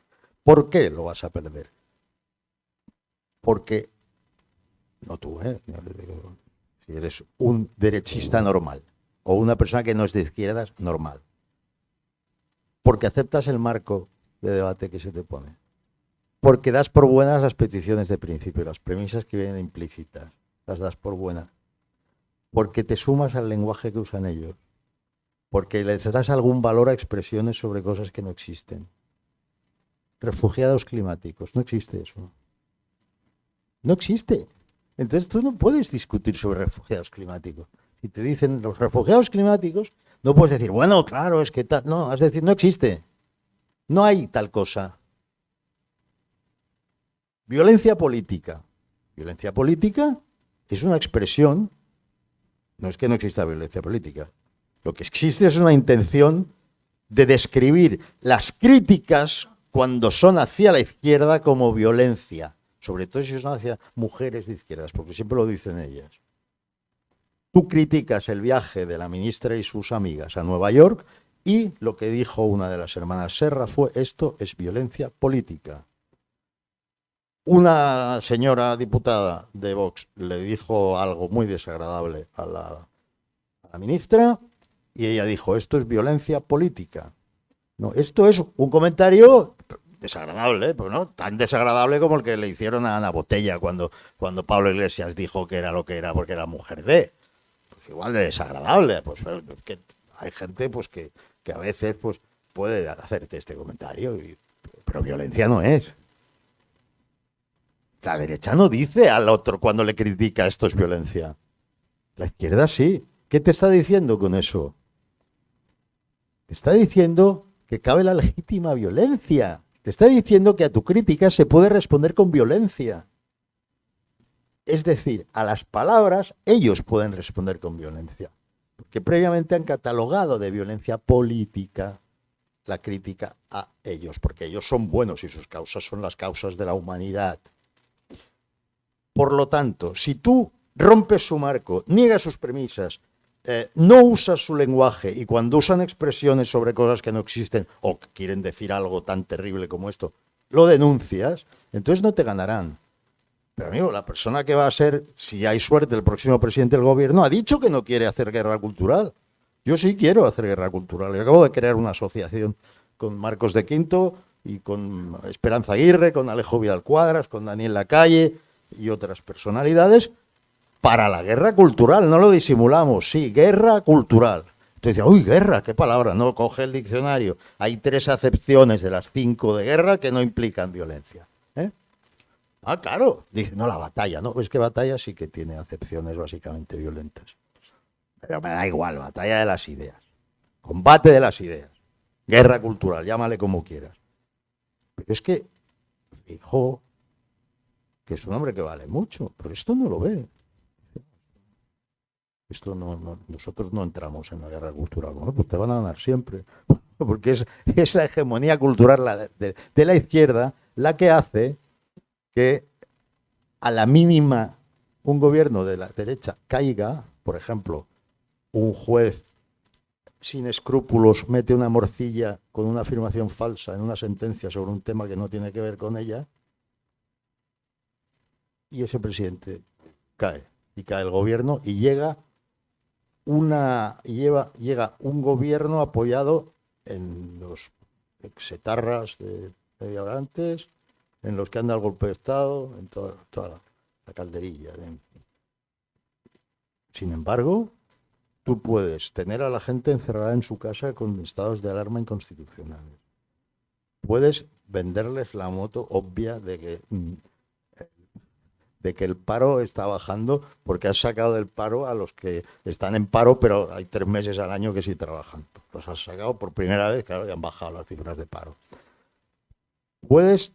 ¿Por qué lo vas a perder? Porque, no tú, si eres un derechista normal o una persona que no es de izquierdas, normal. Porque aceptas el marco de debate que se te pone. Porque das por buenas las peticiones de principio, las premisas que vienen implícitas, las das por buenas. porque te sumas al lenguaje que usan ellos, porque les das algún valor a expresiones sobre cosas que no existen. Refugiados climáticos, no existe eso. No existe. Entonces tú no puedes discutir sobre refugiados climáticos. Si te dicen los refugiados climáticos, no puedes decir, bueno, claro, es que tal. No, has de decir, no existe. No hay tal cosa. Violencia política. Violencia política es una expresión, no es que no exista violencia política. Lo que existe es una intención de describir las críticas cuando son hacia la izquierda como violencia. Sobre todo si son hacia mujeres de izquierdas, porque siempre lo dicen ellas. Tú criticas el viaje de la ministra y sus amigas a Nueva York y lo que dijo una de las hermanas Serra fue: esto es violencia política. Una señora diputada de Vox le dijo algo muy desagradable a la ministra y ella dijo: esto es violencia política. No, esto es un comentario desagradable, pues no tan desagradable como el que le hicieron a Ana Botella cuando Pablo Iglesias dijo que era lo que era porque era mujer de. Pues igual de desagradable. Pues que hay gente pues que a veces pues puede hacerte este comentario, pero violencia no es. La derecha no dice al otro cuando le critica esto es violencia. La izquierda sí. ¿Qué te está diciendo con eso? Te está diciendo que cabe la legítima violencia. Te está diciendo que a tu crítica se puede responder con violencia. Es decir, a las palabras ellos pueden responder con violencia. Porque previamente han catalogado de violencia política la crítica a ellos. Porque ellos son buenos y sus causas son las causas de la humanidad. Por lo tanto, si tú rompes su marco, niegas sus premisas, no usas su lenguaje y cuando usan expresiones sobre cosas que no existen o que quieren decir algo tan terrible como esto, lo denuncias, entonces no te ganarán. Pero amigo, la persona que va a ser, si hay suerte, el próximo presidente del gobierno ha dicho que no quiere hacer guerra cultural. Yo sí quiero hacer guerra cultural. Yo acabo de crear una asociación con Marcos de Quinto y con Esperanza Aguirre, con Alejo Vidal Cuadras, con Daniel Lacalle y otras personalidades para la guerra cultural. No lo disimulamos, sí, guerra cultural. Entonces dice, uy, guerra, qué palabra, no, coge el diccionario. Hay 3 acepciones de las 5 de guerra que no implican violencia. Ah, claro, dice, no, la batalla, ¿no? Es que batalla sí que tiene acepciones básicamente violentas. Pero me da igual, batalla de las ideas, combate de las ideas, guerra cultural, llámale como quieras. Pero es que, fijo, que es un hombre que vale mucho, pero esto no lo ve. Esto nosotros no entramos en la guerra cultural. Bueno, pues te van a ganar siempre, porque es la hegemonía cultural de la izquierda la que hace que a la mínima un gobierno de la derecha caiga. Por ejemplo, un juez sin escrúpulos mete una morcilla con una afirmación falsa en una sentencia sobre un tema que no tiene que ver con ella, y ese presidente cae, y cae el gobierno, y llega un gobierno apoyado en los exetarras de antes, en los que anda el golpe de Estado, en toda la calderilla. Sin embargo, tú puedes tener a la gente encerrada en su casa con estados de alarma inconstitucionales. Puedes venderles la moto obvia de que el paro está bajando porque has sacado del paro a los que están en paro, pero hay 3 meses al año que sí trabajan. Los has sacado por primera vez, claro, y han bajado las cifras de paro. Puedes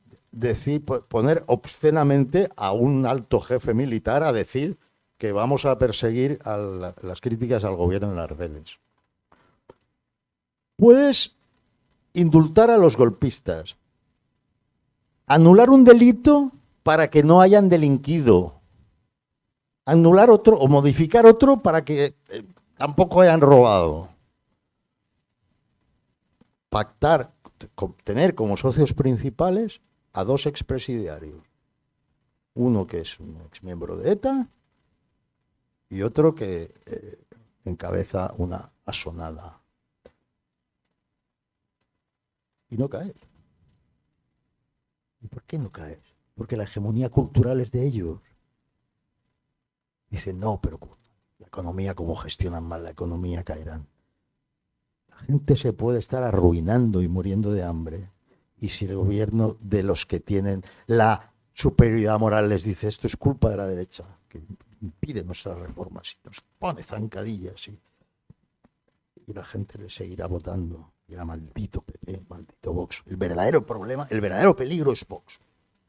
poner obscenamente a un alto jefe militar a decir que vamos a perseguir las críticas al gobierno en las redes. Puedes indultar a los golpistas, anular un delito para que no hayan delinquido, anular otro o modificar otro para que tampoco hayan robado. Pactar, tener como socios principales a 2 expresidiarios. Uno que es un exmiembro de ETA y otro que encabeza una asonada. Y no caes. ¿Y por qué no caes? Porque la hegemonía cultural es de ellos. Dicen, no, pero la economía, como gestionan mal la economía, caerán. La gente se puede estar arruinando y muriendo de hambre. Y si el gobierno de los que tienen la superioridad moral les dice esto es culpa de la derecha, que impide nuestras reformas y nos pone zancadillas y la gente le seguirá votando. Y era maldito PP, maldito Vox. El verdadero problema, el verdadero peligro es Vox.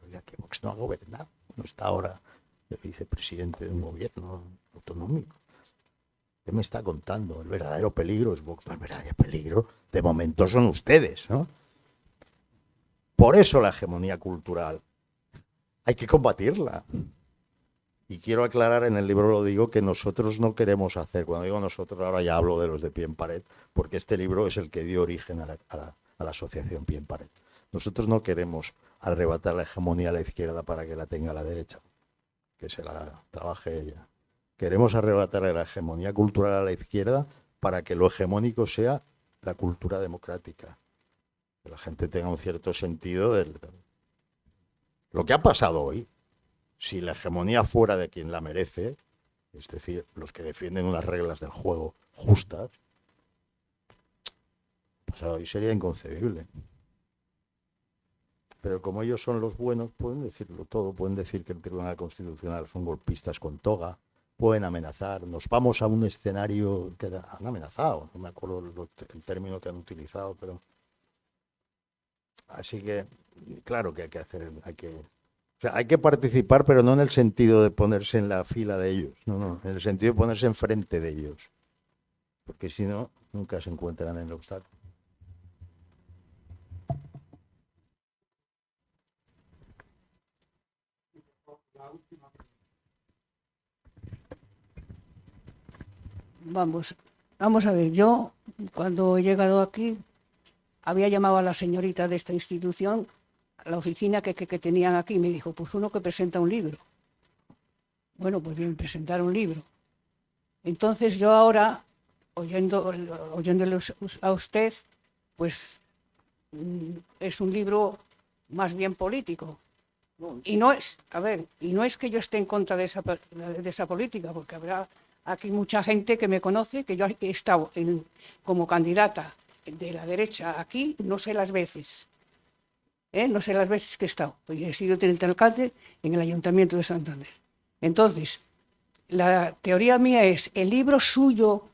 Oiga, que Vox no ha gobernado. No está ahora de vicepresidente de un gobierno autonómico. ¿Qué me está contando? El verdadero peligro es Vox. El verdadero peligro, de momento, son ustedes, ¿no? Por eso la hegemonía cultural hay que combatirla. Y quiero aclarar, en el libro lo digo, que nosotros no queremos hacer, cuando digo nosotros, ahora ya hablo de los de Pie en Pared, porque este libro es el que dio origen a la asociación Pie en Pared. Nosotros no queremos arrebatar la hegemonía a la izquierda para que la tenga la derecha, que se la trabaje ella. Queremos arrebatarle la hegemonía cultural a la izquierda para que lo hegemónico sea la cultura democrática. Que la gente tenga un cierto sentido de lo que ha pasado hoy. Si la hegemonía fuera de quien la merece, es decir, los que defienden unas reglas del juego justas, pues hoy sería inconcebible. Pero como ellos son los buenos, pueden decirlo todo, pueden decir que el Tribunal Constitucional son golpistas con toga, pueden amenazar, nos vamos a un escenario que han amenazado, no me acuerdo el término que han utilizado, pero... Así que, claro que hay que hacer, o sea, hay que participar, pero no en el sentido de ponerse en la fila de ellos, no, en el sentido de ponerse enfrente de ellos, porque si no, nunca se encuentran en el obstáculo. Vamos a ver, yo cuando he llegado aquí había llamado a la señorita de esta institución a la oficina que tenían aquí y me dijo, pues uno que presenta un libro. Bueno, pues bien, presentar un libro. Entonces yo ahora, oyéndole a usted, pues es un libro más bien político. Y no es que yo esté en contra de esa política, porque habrá aquí mucha gente que me conoce, que yo he estado como candidata de la derecha aquí, no sé las veces que he estado. He sido teniente alcalde en el Ayuntamiento de Santander. Entonces, la teoría mía es, ¿el libro suyo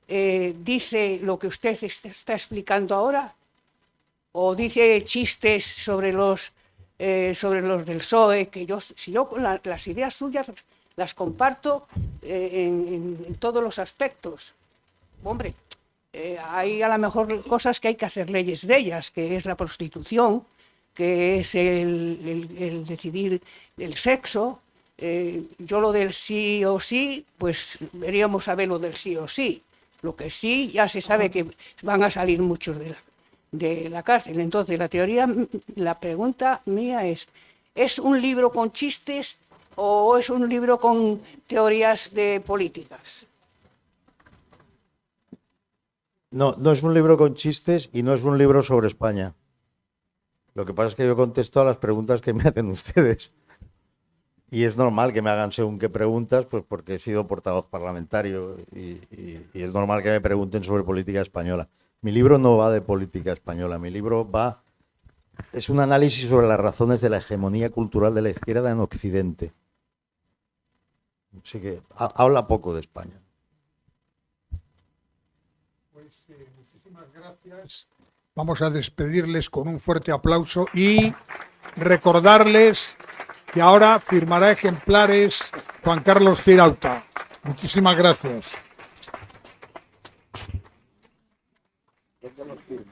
dice lo que usted está explicando ahora? ¿O dice chistes sobre los del PSOE? Que si yo las ideas suyas las comparto en todos los aspectos. Hombre, hay a lo mejor cosas que hay que hacer leyes de ellas, que es la prostitución, que es el decidir el sexo. Yo lo del sí o sí, pues veríamos a ver lo del sí o sí. Lo que sí, ya se sabe que van a salir muchos de la cárcel. Entonces, la pregunta mía ¿es un libro con chistes o es un libro con teorías de políticas? No, no es un libro con chistes y no es un libro sobre España. Lo que pasa es que yo contesto a las preguntas que me hacen ustedes. Y es normal que me hagan según qué preguntas, pues porque he sido portavoz parlamentario y es normal que me pregunten sobre política española. Mi libro no va de política española, mi libro es un análisis sobre las razones de la hegemonía cultural de la izquierda en Occidente. Así que habla poco de España. Pues muchísimas gracias. Vamos a despedirles con un fuerte aplauso y recordarles que ahora firmará ejemplares Juan Carlos Girauta. Muchísimas gracias. ¿Dónde los firmo?